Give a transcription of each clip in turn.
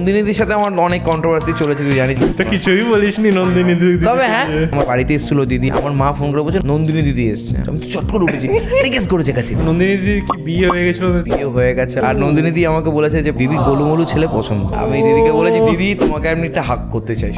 নন্দিনীদির সাথে আমার অনেক কন্ট্রোভার্সি চলেছে, তুই জানিস তো কিছুই বলিসনি নন্দিনী দিদি। তবে হ্যাঁ, আমার বাড়িতে এসেছিল দিদি, আমার মা ফোন করে বলছে নন্দিনী দিদি এসছে, আমি চট করে উঠেছি, জিজ্ঞেস করেছে কাছে নন্দিনী দিদির কি বিয়ে হয়ে গেছিল? বিয়ে হয়ে গেছে। আর নন্দিনী দিদি আমাকে বলেছে যে দিদি গোলুমলু ছেলে পছন্দ। আমি দিদিকে বলেছি দিদি তোমাকে আমি একটা হাক করতে চাই।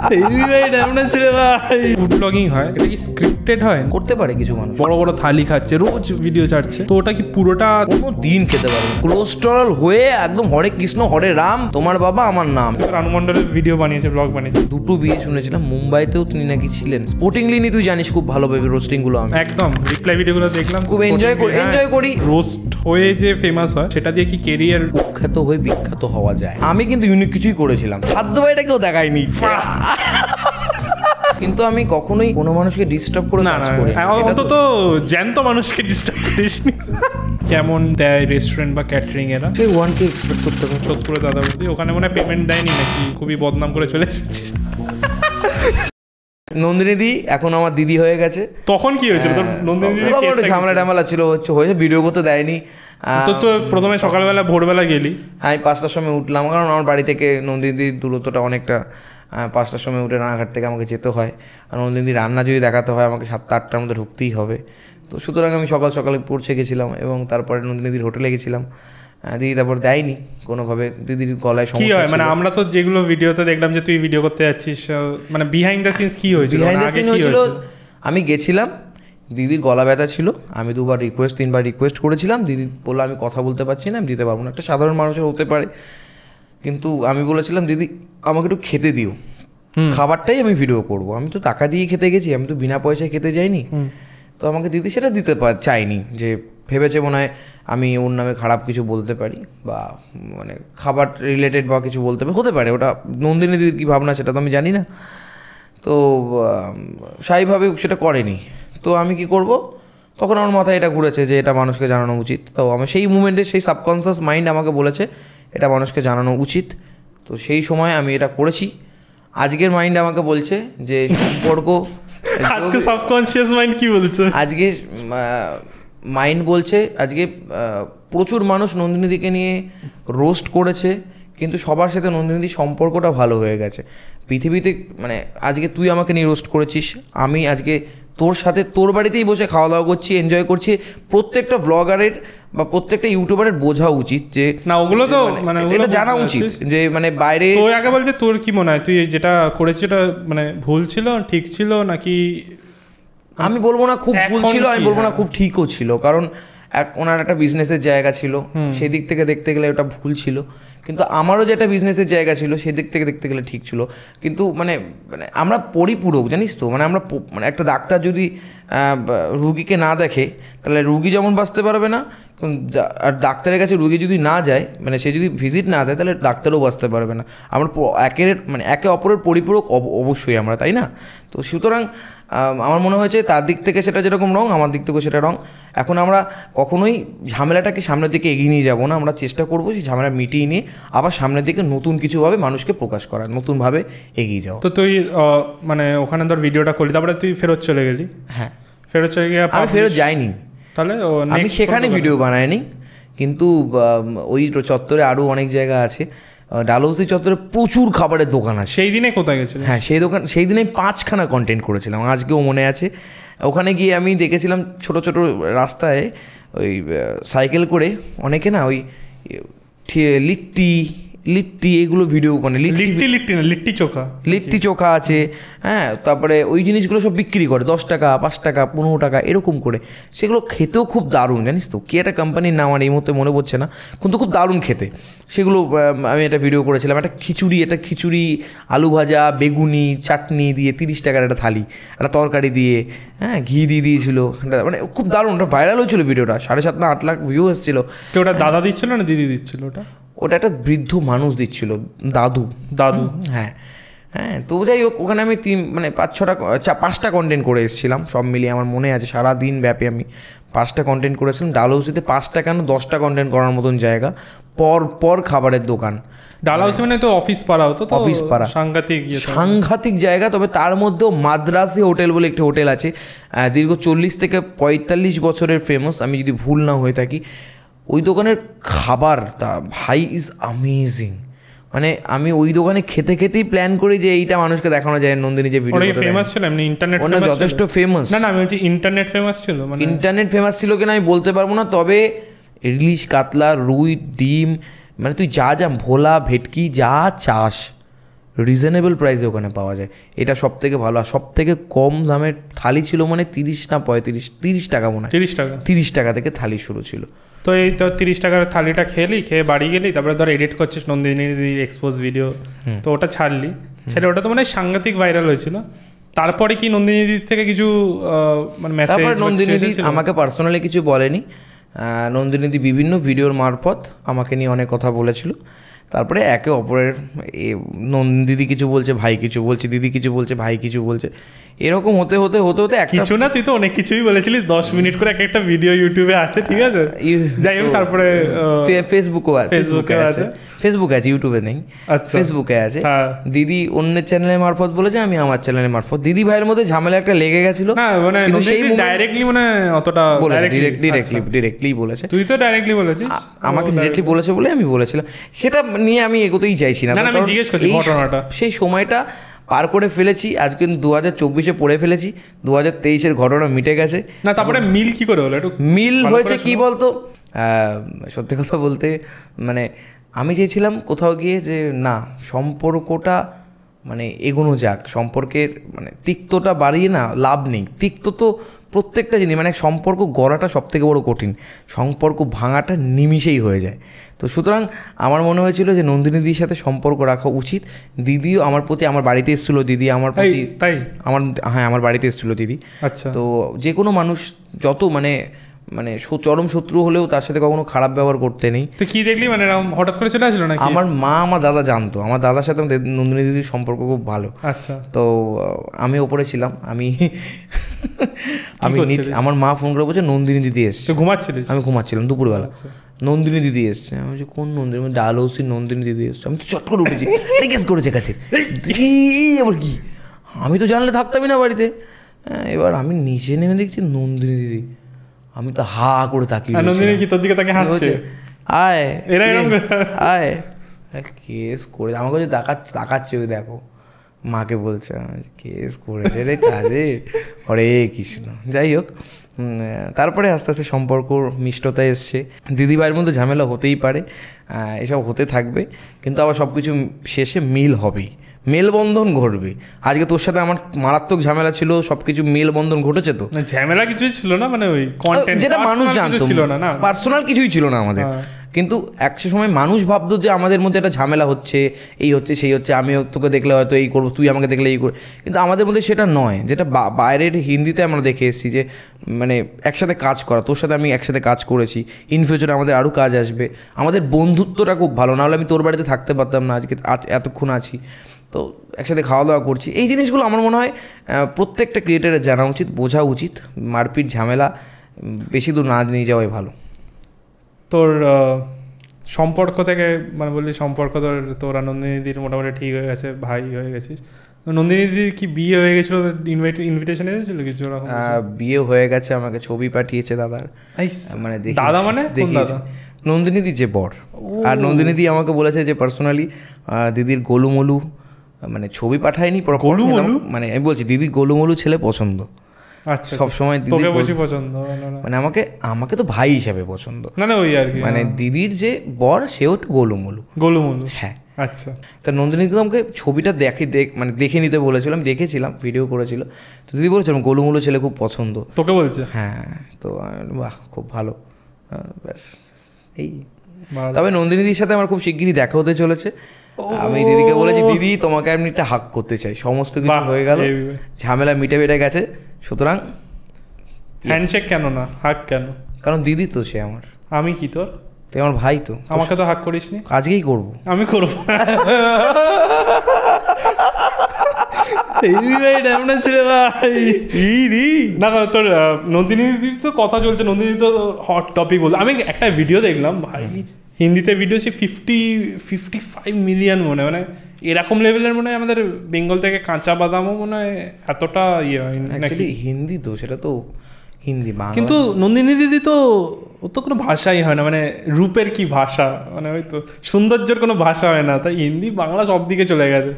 ফুড ব্লগিং হয়, এটা কি স্ক্রিপ্টেড হয়? করতে পারে কিছু মানুষ, বড় বড় থালি খাচ্ছে, রোজ ভিডিও ছাড়ছে, তো ওটা কি পুরোটা কোনো দিন খেতে পারবে? কোলেস্টেরল হয়ে একদম হরে কৃষ্ণ হরে রাম, তোমার বাবা আমার নাম। রানু মণ্ডলের ভিডিও বানিয়েছে, ব্লগ বানিয়েছে। দুটো বিয়ে শুনেছিলাম, মুম্বাইতেও তিনি নাকি ছিলেন। স্পোর্টিংলি নি তুই জানিস খুব ভালোভাবে রোস্টিং গুলো, আমি একদম রিপ্লাই ভিডিওগুলো দেখলাম, খুব এনজয় করি। রোস্ট হয়ে যে ফেমাস হয় সেটা দিয়ে কি কেরিয়ার কুখ্যাত হয়ে বিখ্যাত হওয়া যায়। আমি কিন্তু ইউনিক কিছুই করেছিলাম, সাধ্য এটা কেউ দেখায়নি। কিন্তু আমি কখনোই কোনো মানুষকে ডিস্টার্ব করে না কাজ করি না। অন্তত জ্যান্ত মানুষকে ডিস্টার্ব করিসনি। কেমন দেয় রেস্টুরেন্ট বা ক্যাটারিং এরা? সেই 1K এক্সপেক্ট করতে হবে। সোদপুরে দাদা বৌদি ওখানে মনে হয় পেমেন্ট দেয়নি নাকি, খুবই বদনাম করে চলে এসেছিস। নন্দিনী দি এখন আমার দিদি হয়ে গেছে। তখন কি হয়েছিল তোর নন্দিনী দিদি? ঝামেলা টামেলা ছিল, হয়েছে ভিডিও করতে দেয়নি। তো প্রথমে সকালবেলা ভোরবেলা গেলি, আমি 5টার সময় উঠলাম, কারণ আমার বাড়ি থেকে নন্দিনীদির দূরত্বটা অনেকটা। 5টার সময় উঠে রানাঘাট থেকে আমাকে যেতে হয়, আর নন্দিনীদির রান্না যদি দেখাতে হয় আমাকে 7টা-8টার মধ্যে ঢুকতেই হবে। তো সুতরাং আমি সকালে পৌঁছে গেছিলাম এবং তারপরে নন্দিনীদির হোটেলে গেছিলাম। দিদি তারপর দেয়নি কোনোভাবে, দিদির গলায় কি সমস্যা হয় মানে আমরা তো যেগুলো ভিডিওতে দেখলাম যে তুই ভিডিও করতে যাচ্ছিস, মানে বিহাইন্ড দ্য সিনস কি হয়েছিল? বিহাইন্ড দ্য সিন হয়েছিল, আমি গেছিলাম, দিদির গলা ব্যথা ছিল, আমি 3বার রিকোয়েস্ট করেছিলাম, দিদি বললো আমি কথা বলতে পারছি না, আমি দিতে পারবো না। একটা সাধারণ মানুষের হতে পারে, কিন্তু আমি বলেছিলাম দিদি আমাকে একটু খেতে দিও, খাবারটাই আমি ভিডিও করব, আমি তো টাকা দিয়ে খেতে গেছি, আমি তো বিনা পয়সায় খেতে যাইনি। তো আমাকে দিদি সেটা দিতে চাইনি, যে ভেবেছে মনে হয় আমি ওর নামে খারাপ কিছু বলতে পারি, বা মানে খাবার রিলেটেড বা কিছু বলতে হতে পারে, ওটা নন্দিনী দিদির কী ভাবনা সেটা তো আমি জানি না। তো স্বাভাবিকভাবে সেটা করেনি। তো আমি কি করব, তখন আমার মাথায় এটা ঘুরেছে যে এটা মানুষকে জানানো উচিত। তো আমার সেই মুমেন্টে সেই সাবকনসিয়াস মাইন্ড আমাকে বলেছে এটা মানুষকে জানানো উচিত, তো সেই সময় আমি এটা করেছি। আজকের মাইন্ড আমাকে বলছে যে সম্পর্ক, আজকে সাবকনশিয়াস মাইন্ড কি বলছে? আজকে মাইন্ড বলছে আজকে প্রচুর মানুষ নন্দিনীদিকে নিয়ে রোস্ট করেছে, কিন্তু সবার সাথে নন্দিনীদির সম্পর্কটা ভালো হয়ে গেছে পৃথিবীতে। মানে আজকে তুই আমাকে নিয়ে রোস্ট করেছিস, আমি আজকে তোর সাথে তোর বাড়িতেই বসে খাওয়া দাওয়া করছি, এনজয় করছি। প্রত্যেকটা ব্লগারের বা প্রত্যেকটা ইউটিউবারের বোঝা উচিত যে না, ওগুলো তো মানে এটা জানা উচিত যে মানে বাইরে। তো আগে বলছে তোর কি মনে হয় তুই যেটা করেছিস এটা মানে ভুল ছিল, ঠিক ছিল নাকি? আমি বলবো না খুব ভুল ছিল, আমি বলবো না খুব ঠিকও ছিল, কারণ ওনার একটা বিজনেসের জায়গা ছিল, সেই দিক থেকে দেখতে গেলে ওটা ভুল ছিল। কিন্তু আমারও যে একটা বিজনেসের জায়গা ছিল সেই দিক থেকে দেখতে গেলে ঠিক ছিল। কিন্তু মানে আমরা পরিপূরক, জানিস তো, মানে আমরা মানে একটা ডাক্তার যদি রুগীকে না দেখে তাহলে রুগী যেমন বাঁচতে পারবে না, আর ডাক্তারের কাছে রুগী যদি না যায়, মানে সে যদি ভিজিট না দেয় তাহলে ডাক্তারও বাঁচতে পারবে না। আমরা একে অপরের পরিপূরক অবশ্যই আমরা, তাই না? তো সুতরাং আমার মনে হয়েছে তার দিক থেকে সেটা যেরকম রং, আমার দিক থেকেও সেটা রং। এখন আমরা কখনোই ঝামেলাটাকে সামনের দিকে এগিয়ে নিয়ে যাবো না, আমরা চেষ্টা করবো সেই ঝামেলা মিটিয়ে নিয়ে আবার সামনের দিকে নতুন কিছুভাবে মানুষকে প্রকাশ করার, নতুনভাবে এগিয়ে যাও। তো তুই মানে ওখানে ধর ভিডিওটা করলি, তারপরে তুই ফেরত চলে গেলি? হ্যাঁ, ফেরত চলে গিয়ে আমি ফেরত যাইনি, তাহলে আমি সেখানে ভিডিও বানাইনি, কিন্তু ওই চত্বরে আরও অনেক জায়গা আছে। ডালহৌসি চত্বরে প্রচুর খাবারের দোকান আছে। সেই দিনে কোথায় গেছিল? হ্যাঁ, সেই দিনে 5খানা কন্টেন্ট করেছিলাম, আজকেও মনে আছে। ওখানে গিয়ে আমি দেখেছিলাম ছোটো ছোটো রাস্তায় ওই সাইকেল করে অনেকে না ওই লিট্টি এগুলো ভিডিও, মানে লিট্টি চোখা আছে, হ্যাঁ, তারপরে ওই জিনিসগুলো সব বিক্রি করে 10 টাকা, 5 টাকা, 15 টাকা এরকম করে। সেগুলো খেতেও খুব দারুণ, জানিস তো, কি একটা কোম্পানির নাম আর এই মুহূর্তে মনে পড়ছে না, কিন্তু খুব দারুণ খেতে সেগুলো। আমি একটা ভিডিও করেছিলাম, একটা খিচুড়ি, আলু ভাজা, বেগুনি, চাটনি দিয়ে 30 টাকার একটা থালি, একটা তরকারি দিয়ে, হ্যাঁ, ঘি দিয়ে দিয়েছিল, মানে খুব দারুণ। ওটা ভাইরাল হয়েছিল ভিডিওটা, 7.5 না 8 লাখ ভিউ এসেছিলো। ওটা দাদা দিচ্ছিল না দিদি দিচ্ছিল? ওটা একটা বৃদ্ধ মানুষ দিচ্ছিল, দাদু। হ্যাঁ, তো যাই হোক, ওখানে আমি 5টা কন্টেন্ট করে এসেছিলাম, সব মিলিয়ে আমার মনে আছে সারাদিন ব্যাপী আমি 5টা কন্টেন্ট করেছিলাম। ডালহৌসিতে 5টা কেন 10টা কন্টেন্ট করার মতন জায়গা, পর খাবারের দোকান। ডালহৌসি মানে তো অফিস পাড়া হতো, অফিস পাড়া, সাংঘাতিক জায়গা। তবে তার মধ্যেও মাদ্রাসি হোটেল বলে একটি হোটেল আছে, দীর্ঘ 40 থেকে 45 বছরের ফেমাস, আমি যদি ভুল না হয়ে থাকি। ওই দোকানের খাবার ভাই ইজ অ্যামেজিং, মানে আমি ওই দোকানে খেতে খেতেই প্ল্যান করি যে এইটা মানুষকে দেখানো যায়, নন্দিনী যে ভিডিও ফেমাস ছিল এমনি ইন্টারনেট ওটা যথেষ্ট ফেমাস। না আমি বলছি ইন্টারনেট ফেমাস ছিল, মানে ইন্টারনেট ফেমাস ছিল কিনা আমি বলতে পারবো না, তবে ইলিশ, কাতলা, রুই, ডিম, মানে তুই যা যা ভোলা, ভেটকি যা চাস রিজনেবল প্রাইসে ওখানে পাওয়া যায়। এটা সব থেকে ভালো। আর সব থেকে কম দামের থালি ছিল মানে 30 না 35 টাকা মনে হয়, 30 টাকা থেকে থালি শুরু ছিল। তো এই তো 30 টাকার থালিটা খেয়ে বাড়ি গেলি, তারপরে ধর এডিট করছিস নন্দিনীর এক্সপোজ ভিডিও, তো ওটা ছাড়লি, ছেড়ে ওটা তো মানে সাংঘাতিক ভাইরাল হয়েছিল। তারপরে কি নন্দিনীদির থেকে কিছু মানে মেসেজ? নন্দিনীদি আমাকে পার্সোনালি কিছু বলেনি, নন্দিনীদি বিভিন্ন ভিডিওর মারফত আমাকে নিয়ে অনেক কথা বলেছিল। তারপরে একে অপরের দিদি কিছু বলছে, ভাই কিছু বলছে, দিদি কিছু বলছে, ভাই কিছু বলছে, এরকম হতে হতে হতে হতে কিছু না, তুই তো অনেক কিছুই বলেছিলিস। 10 মিনিট করে একটা ভিডিও ইউটিউবে আছে, ঠিক আছে, যাই হোক। তারপরে ফেসবুকে আছে, ইউটিউবে নেই, ফেসবুকে আছে। দিদি অন্যের চ্যানেলের মারফত বলেছে, আমি আমার চ্যানেলের মারফত। দিদি ভাইয়ের মধ্যে ঝামেলা একটা লেগে গেছিল, কিন্তু সেই ডাইরেক্টলি মানে অতটা ডিরেক্টলি বলেছে। তুই তো ডাইরেক্টলি বলেছিস, আমাকে ডিরেক্টলি বলেছে বলে আমি বলেছিলাম। সেটা নিয়ে আমি এগোতেই চাইছি না, আমি জিজ্ঞেস করছি ঘটনাটা। সেই সময়টা পার করে ফেলেছি, আজকে 2024-এ পড়ে ফেলেছি, 2023-এর ঘটনা মিটে গেছে। না তারপরে মিল কি করে হলো? একটু মিল হয়েছে কি বলতো, সত্যি কথা বলতে মানে আমি চেয়েছিলাম কোথাও গিয়ে যে না, সম্পর্কটা মানে এগোনো যাক, সম্পর্কের মানে তিক্তটা বাড়িয়ে না লাভ নেই। তিক্ত তো প্রত্যেকটা জিনিস, মানে সম্পর্ক গড়াটা সবথেকে বড় কঠিন, সম্পর্ক ভাঙাটা নিমিষেই হয়ে যায়। তো সুতরাং আমার মনে হয়েছিল যে নন্দিনীদির সাথে সম্পর্ক রাখা উচিত। দিদিও আমার প্রতি, আমার বাড়িতে এসেছিলো দিদি আমার প্রতি, তাই আমার বাড়িতে এসেছিলো দিদি। আচ্ছা। তো যে কোনো মানুষ যত মানে চরম শত্রু হলেও তার সাথে কখনো খারাপ ব্যবহার করতে নেই। তো কি দেখলি, মানে হঠাৎ করে চলে আসলো না? আমার মা, আমার দাদা জানতো, আমার দাদার সাথে নন্দিনী দিদির সম্পর্ক খুব ভালো। আচ্ছা। তো আমি ওপরে ছিলাম, আমার মা ফোন করে বলছে নন্দিনী দিদি এসছে। ঘুমাচ্ছিলিস? আমি ঘুমাচ্ছিলাম দুপুরবেলা। নন্দিনী দিদি এসছে। আমি বলছি কোন নন্দিনী? ডালহৌসির নন্দিনী দিদি এসছে। আমি তো চট করে উঠেছি, জিজ্ঞেস করেছে কাছে আবার কি, আমি তো জানলে থাকতামই না বাড়িতে। এবার আমি নিচে নেমে দেখছি নন্দিনী দিদি, আমি তো হা করে তাকিয়ে। নন্দিনী কি তোর দিকে তাকে হাসছে? আয় আয়, কেস করে আমার কাছে তাকাচ্ছে, ওই দেখো মাকে বলছে কেস করেছে রে কাজে, হরে কৃষ্ণ। যাই হোক, তারপরে আস্তে আস্তে সম্পর্ক মিষ্টতা এসছে। দিদিভাইয়ের মধ্যে ঝামেলা হতেই পারে, এসব হতে থাকবে, কিন্তু আবার সব কিছু শেষে মিল হবেই, মেলবন্ধন ঘটবে। আজকে তোর সাথে আমার মারাত্মক ঝামেলা ছিল, সবকিছু মেলবন্ধন ঘটেছে। তো ঝামেলা কিছুই ছিল না, মানে ওই কন্টেন্ট যেটা মানুষ জানতো ছিল না, পার্সোনাল কিছুই ছিল না আমাদের। কিন্তু একটা সময় মানুষ ভাবতো যে আমাদের মধ্যে একটা ঝামেলা হচ্ছে, এই হচ্ছে সেই হচ্ছে, আমি তোকে দেখলে হয়তো এই করবো, তুই আমাকে দেখলে এই করবো, কিন্তু আমাদের মধ্যে সেটা নয়। যেটা বাইরের হিন্দিতে আমরা দেখে এসেছি যে মানে একসাথে কাজ করা, তোর সাথে আমি একসাথে কাজ করেছি, ইন ফিউচারে আমাদের আরও কাজ আসবে, আমাদের বন্ধুত্বটা খুব ভালো। নাহলে আমি তোর বাড়িতে থাকতে পারতাম না, আজকে এতক্ষণ আছি, তো একসাথে খাওয়া দাওয়া করছি। এই জিনিসগুলো আমার মনে হয় প্রত্যেকটা ক্রিয়েটারের জানা উচিত, বোঝা উচিত। মারপিট ঝামেলা বেশি দূর না নিয়ে যাওয়াই ভালো। তোর সম্পর্ক থেকে মানে বললি সম্পর্ক তোর নন্দিনীদির মোটামুটি ঠিক হয়ে গেছে, ভাই হয়ে গেছিস। নন্দিনীদির কি বিয়ে হয়ে গেছিল? ইনভিটেশন এসেছিল কিছু? বিয়ে হয়ে গেছে, আমাকে ছবি পাঠিয়েছে দাদার। মানে দাদা মানে নন্দিনীদি যে বর। আর নন্দিনীদি আমাকে বলেছে যে পার্সোনালি দিদির গোলুমলু মানে ছবি পাঠায়নি, মানে আমি বলছি দিদির গোলুমলু ছেলে পছন্দ। আচ্ছা, সবসময় তোকে বেশি পছন্দ? মানে আমাকে তো ভাই হিসাবে পছন্দ, না ওই আর কি, মানে দিদির যে বর সেও একটু গোলুমলু। হ্যাঁ, আচ্ছা। তা নন্দিনী তো আমাকে ছবিটা মানে দেখে নিতে বলেছিল, আমি দেখেছিলাম, ভিডিও করেছিল। তো দিদি বলেছিলাম গোলুমলু ছেলে খুব পছন্দ। তোকে বলছে? হ্যাঁ। তো বাহ, খুব ভালো, ব্যাস এই। তবে নন্দিনীদির সাথে আমার খুব শিগগিরই দেখা হতে চলেছে। আমি দিদিকে বলেছি দিদি তোমাকে আমি একটা হাক করতে চাই, সমস্ত কিছু হয়ে গেল, ঝামেলা মিটে গেছে, সুতরাং হ্যান্ডশেক কেন না, হাক কেন? কারণ দিদি তো সে আমার। আমি কি তোর? তুই আমার ভাই, তো আমাকে তো হাক করিস নি। আজকেই করবো। আমি করবো না তোর নন্দিনী দিদির তো কথা চলছে, নন্দিনী তো হট টপিক বলছে। আমি একটা ভিডিও দেখলাম ভাই, হিন্দিতে ভিডিও, সে 55 মিলিয়ন মনে হয়, মানে এরকম লেভেলের মনে হয় আমাদের বেঙ্গল থেকে কাঁচা বাদামও মনে হয় এতটা ইয়ে হয়। অ্যাকচুয়ালি হিন্দি তো সেটা তো হিন্দি বাংলা। কিন্তু নন্দিনী দিদি তো ওর তো কোনো ভাষাই হয় না, মানে রূপের কি ভাষা, মানে হয়তো সৌন্দর্যের কোনো ভাষা হয় না, তাই হিন্দি বাংলা সব দিকে চলে গেছে।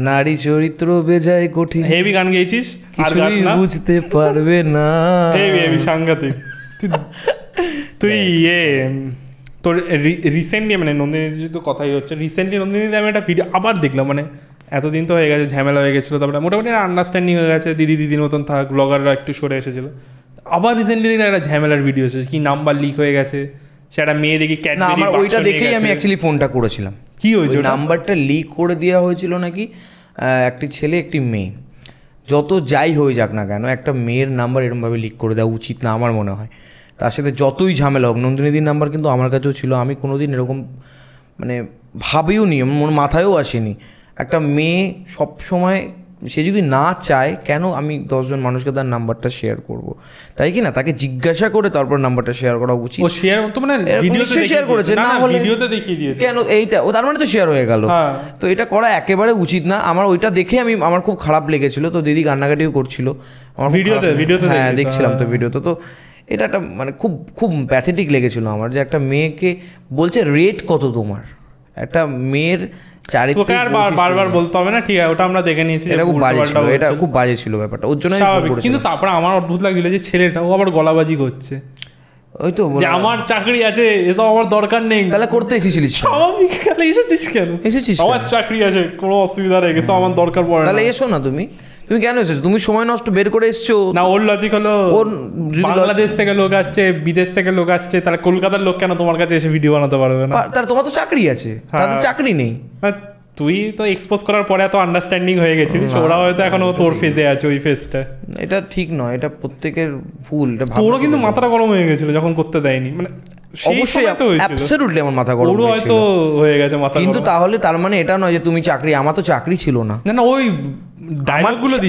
নারী চরিত্র বেজায় কঠিন, হেভি গান গেয়েছিস আর গাছ কিছুই না, বুঝতে পারবে না। হেভি হেভি সাংঘাতিক। তুই তোর রিসেন্টলি মানে নন্দিনী দিদি তো কথাই হচ্ছে, রিসেন্টলি নন্দিনী দিদি আমি একটা ভিডিও আবার দেখলাম, মানে এতদিন তো হয়ে গেছে ঝামেলা হয়ে গেছিলো, তারপরে মোটামুটি আন্ডারস্ট্যান্ডিং হয়ে গেছে, দিদি দিদির মতন থাক, ব্লগাররা একটু সরে এসেছিলো, আবার রিসেন্টলি দিন একটা ঝামেলার ভিডিও এসেছে, কি নাম্বার লিক হয়ে গেছে, সে একটা মেয়ে দেখি না আমার ওইটা দেখেই আমি অ্যাকচুয়ালি ফোনটা করেছিলাম। কি হয়েছে নাম্বারটা লিক করে দেওয়া হয়েছিল নাকি, একটি ছেলে একটি মেয়ে, যত যাই হয়ে যাক না কেন একটা মেয়ের নাম্বার এরকমভাবে লিক করে দেওয়া উচিত না আমার মনে হয়। তার সাথে যতই ঝামেলা হোক, নন্দিনীদির নাম্বার কিন্তু আমার কাছেও ছিল, আমি কোনোদিন এরকম মানে ভাবিও নি, আমার মাথায়ও আসেনি। একটা মেয়ে সব সময় সে যদি না চায়, কেন আমি 10 জন মানুষকে তার নাম্বারটা শেয়ার করব, তাই কি না? তাকে জিজ্ঞাসা করে তারপর নাম্বারটা শেয়ার করা উচিত। ও শেয়ার তো মানে ভিডিওতে শেয়ার করেছে, না হলে ভিডিওতে দেখিয়ে দিয়েছে কেন এইটা, ও তার মানে তো শেয়ার হয়ে গেল। তো এটা করা একেবারে উচিত না। আমার ওইটা দেখে আমার খুব খারাপ লেগেছিল, তো দিদি কান্নাকাটিও করছিল আমার ভিডিওতে। হ্যাঁ দেখছিলাম তো ভিডিওতে, তো এটা একটা মানে খুব খুব প্যাথেটিক লেগেছিল আমার, যে একটা মেয়েকে বলছে রেট কত তোমার, একটা মেয়ের চারিত্রিক বারবার বলতে হবে না, ঠিক আছে ওটা আমরা দেখে নিয়েছি, এটা খুব বাজে ছিল, এটা খুব বাজে ছিল ব্যাপারটা, ওর জন্য। কিন্তু তারপরে আমার অদ্ভুত লাগছিল যে ছেলেটা ও আবার গলাবাজি করছে, ওই তো যে আমার চাকরি আছে এসব আমার দরকার নেই। তাহলে করতে এসেছিলিস, স্বাভাবিক এসেছিস কেন, আমার চাকরি আছে কোনো অসুবিধা নেই, এসব আমার দরকার পড়ে না। তাহলে এসো না, তুমি কেন এসেছো? তুমি সময় নষ্ট বের করে এসছো না? ওর লজিক হলো বাংলাদেশ থেকে লোক আসছে, বিদেশ থেকে লোক আসছে, তাহলে কলকাতার লোক কেন তোমার কাছে এসে ভিডিও বানাতে পারবে না? তাহলে তোমার তো চাকরি আছে, তাদের চাকরি নেই। তুই তো এক্সপোজ করার পরে এত আন্ডারস্ট্যান্ডিং হয়ে গেছিস, ওরা হয়তো এখনো তোর ফেজে আছে, ওই ফেজটা। এটা ঠিক নয়, এটা প্রত্যেকের ভুল। তোরও কিন্তু মাথাটা গরম হয়ে গেছিল যখন করতে দেয়নি, মানে অবশ্যই অ্যাবসলিউটলি আমার মাথা গরম হয়তো হয়ে গেছে মাথা। কিন্তু তাহলে তার মানে এটা নয় যে তুমি চাকরি, আমার তো চাকরি ছিল না। না ওই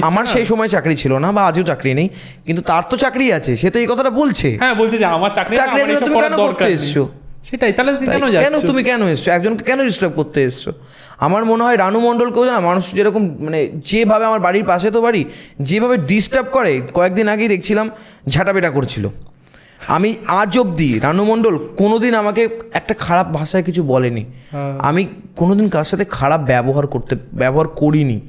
আমার সেই সময় চাকরি ছিল না, বা আজও চাকরি নেই, কিন্তু তার তো চাকরি আছে, সে তো এই কথাটা বলছে। হ্যাঁ বলছে যে আমার চাকরি আছে, তুমি কেন করতে এসছো? সেটাই, তাহলে তুমি কেন এসছো? একজনকে কেন ডিস্টার্ব করতে এসছো? আমার মনে হয় রানু মণ্ডলকেও জানা মানুষ যেরকম মানে যেভাবে, আমার বাড়ির পাশে তো বাড়ি, যেভাবে ডিস্টার্ব করে, কয়েকদিন আগেই দেখছিলাম ঝাঁটাপেটা করছিল। আমি আজ অবধি রানু মণ্ডল কোনোদিন আমাকে একটা খারাপ ভাষায় কিছু বলেনি, আমি কোনোদিন কার সাথে খারাপ ব্যবহার করিনি,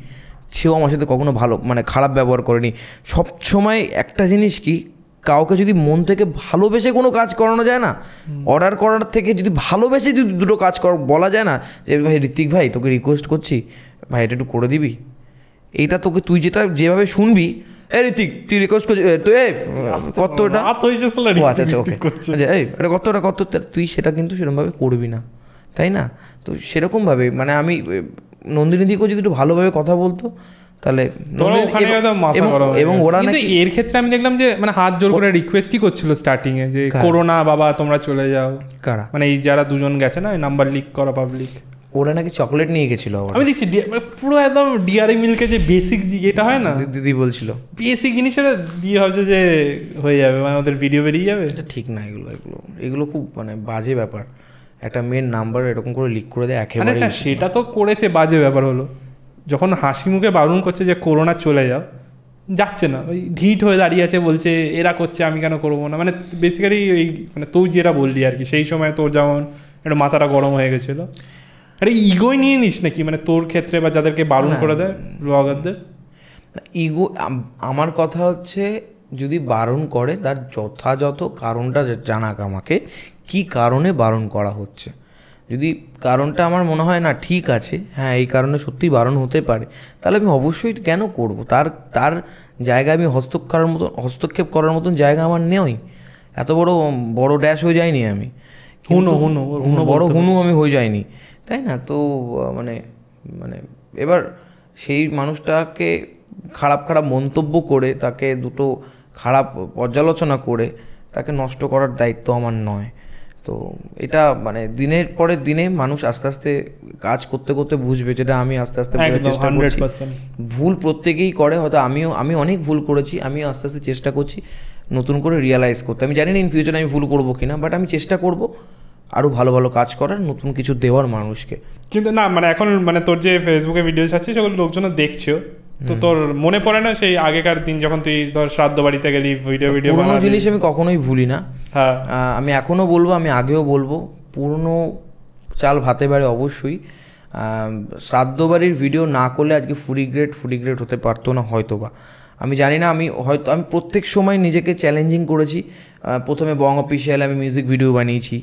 সেও আমার সাথে কখনো ভালো মানে খারাপ ব্যবহার করেনি। সব সময় একটা জিনিস কি, কাউকে যদি মন থেকে ভালোবেসে কোনো কাজ করানো যায় না, অর্ডার করার থেকে যদি ভালোবেসে যদি দুটো কাজ বলা যায় না, যে ভাই ঋত্বিক ভাই তোকে রিকোয়েস্ট করছি ভাই এটা একটু করে দিবি, এইটা তোকে তুই যেভাবে শুনবি, ঋত্বিক তুই রিকোয়েস্ট করছিস, তুই কত ওটা আচ্ছা ওকে এই এটা কত তুই সেটা কিন্তু সেরকমভাবে করবি না, তাই না? তো সেরকমভাবে মানে আমি নন্দিনীদিকেও যদি একটু ভালোভাবে কথা বলতো, তাহলে এবং ওরা নাকি এর ক্ষেত্রে আমি দেখলাম যে মানে হাত জোর করে রিকোয়েস্টই করছিল স্টার্টিং এ, যে করোনা বাবা তোমরা চলে যাও। কারা? মানে এই যারা দুজন গেছে না নাম্বার লিক করা পাবলিক, ওরা নাকি চকলেট নিয়ে গেছিল। আমি দেখছি পুরো একদম ডিয়ারি মিল্কে যে বেসিক এটা হয় না, দিদি বলছিল বেসিক জিনিসটা দিয়ে ভাবছে যে হয়ে যাবে, মানে ওদের ভিডিও বেরিয়ে যাবে। এটা ঠিক না, এগুলো খুব মানে বাজে ব্যাপার। একটা মেয়ের নাম্বার এরকম করে লিক করে দেয় একেবারে। সেটা তো করেছে, বাজে ব্যাপার হলো যখন হাসি মুখে বারণ করছে যে করোনা চলে যাও, যাচ্ছে না, ওই ঢিট হয়ে দাঁড়িয়ে আছে, বলছে এরা করছে আমি কেন করবো না। মানে বেসিক্যালি ওই মানে তুই যেটা বললি আর কি, সেই সময় তোর যেমন একটা মাথাটা গরম হয়ে গেছিলো। আরে ইগোই নিয়ে নিস নাকি, মানে তোর ক্ষেত্রে বা যাদেরকে বারণ করে দেয় ব্লগারদের? ইগো, আমার কথা হচ্ছে যদি বারণ করে তার যথাযথ কারণটা জানাক আমাকে, কি কারণে বারণ করা হচ্ছে। যদি কারণটা আমার মনে হয় না ঠিক আছে, হ্যাঁ এই কারণে সত্যিই বারণ হতে পারে, তাহলে আমি অবশ্যই কেন করব। তার জায়গায় আমি হস্তক্ষেপ করার মতন জায়গা আমার নেই। এত বড় ড্যাশ হয়ে যায়নি আমি, বড় হুনু আমি হয়ে যায়নি, তাই না? তো মানে এবার সেই মানুষটাকে খারাপ মন্তব্য করে, তাকে দুটো খারাপ পর্যালোচনা করে তাকে নষ্ট করার দায়িত্ব আমার নয়। তো এটা মানে দিনের পরে দিনে মানুষ আস্তে আস্তে কাজ করতে করতে বুঝবে, যেটা আমি আস্তে আস্তে চেষ্টা করছি। ভুল প্রত্যেকেই করে, হয়তো আমি অনেক ভুল করেছি, আমিও আস্তে আস্তে চেষ্টা করছি নতুন করে রিয়ালাইজ করতে। আমি জানি না ইন ফিউচারে আমি ভুল করবো কিনা, বাট আমি চেষ্টা করব আরও ভালো ভালো কাজ করার, নতুন কিছু দেওয়ার মানুষকে। কিন্তু না মানে এখন মানে তোর যে ফেসবুকে ভিডিও ছাড়ছিস সেগুলো লোকজন দেখছো, তো তোর মনে পড়ে না সেই আগেকার দিন যখন তুই ধর শ্রাদ্ধ বাড়িতে গেলি ভিডিও পুরোনো জিনিস আমি কখনোই ভুলি না। হ্যাঁ, আমি এখনও বলবো, আমি আগেও বলবো, পুরনো চাল ভাতে বাড়ে অবশ্যই। শ্রাদ্ধ বাড়ির ভিডিও না করলে আজকে ফুডি গ্রেড হতে পারতো না হয়তো বা। আমি জানি না, আমি প্রত্যেক সময় নিজেকে চ্যালেঞ্জিং করেছি। প্রথমে বং অফিসিয়াল আমি মিউজিক ভিডিও বানিয়েছি,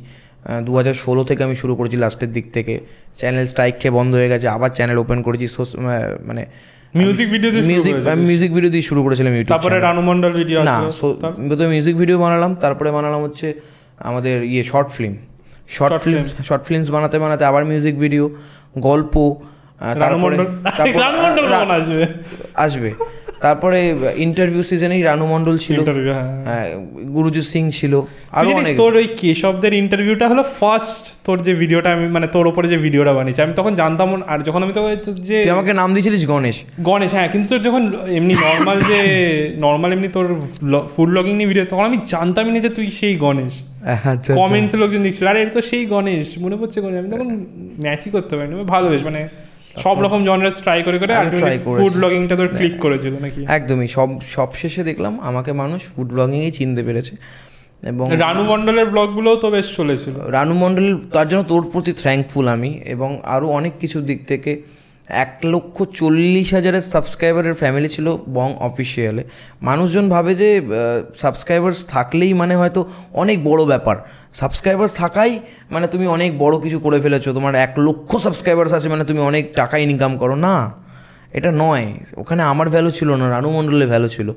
2016 থেকে আমি শুরু করেছি, লাস্টের দিক থেকে চ্যানেল স্ট্রাইক খেয়ে বন্ধ হয়ে গেছে, আবার চ্যানেল ওপেন করেছি। মানে মিউজিক ভিডিও দিয়ে শুরু করেছিলাম ইউটিউব। তারপরে রানু মণ্ডল ভিডিও না, প্রথমে মিউজিক ভিডিও বানালাম, তারপরে বানালাম হচ্ছে আমাদের শর্ট ফিল্মস বানাতে বানাতে আবার মিউজিক ভিডিও, গল্প, তারপরে আসবে। তারপরে ইন্টারভিউ সিজনেই রানু মণ্ডল ছিল, গুরুজি সিং ছিল, আরো অনেক। তোর ওই কেশবদের ইন্টারভিউটা হলো ফার্স্ট তোর যে ভিডিওটা, আমি মানে তোর উপরে যে ভিডিওটা বানিয়েছি আমি তখন জানতাম। আর যখন আমি তোকে যে আমাকে নাম দিয়েছিলিস গণেশ, হ্যাঁ, কিন্তু তোর যখন এমনি নর্মাল এমনি তোর ফুড ব্লগিং নিয়ে ভিডিও, তখন আমি জানতামই না যে তুই সেই গণেশ। কমেন্টসে লোকজন দিচ্ছিল, আরে এটা তো সেই গণেশ, মনে পড়ছে গণেশ। আমি তখন ম্যাচই করতে পারিনি, ভালো বেশ মানে সব রকম জনরাস ট্রাই করে ফুড ব্লগিংটা তোর ক্লিক করেছিল নাকি? একদমই, সব শেষে দেখলাম আমাকে মানুষ ফুড ব্লগিংই চিনতে পেরেছে। এবং রানু মণ্ডলের ব্লগগুলোও তো বেশ চলেছিল। রানু মণ্ডল, তার জন্য তোর প্রতি থ্যাঙ্কফুল আমি। এবং আরও অনেক কিছু দিক থেকে 1,40,000 সাবস্ক্রাইবারের ফ্যামিলি ছিল বং অফিসিয়ালে। মানুষজন ভাবে যে সাবস্ক্রাইবার্স থাকলেই মানে হয়তো অনেক বড় ব্যাপার, সাবস্ক্রাইবার্স থাকাই মানে তুমি অনেক বড় কিছু করে ফেলেছো, তোমার 1,00,000 সাবস্ক্রাইবার্স আছে মানে তুমি অনেক টাকা ইনকাম করো। না, এটা নয়। ওখানে আমার ভ্যালু ছিল না, রানু মণ্ডলের ভ্যালু ছিল।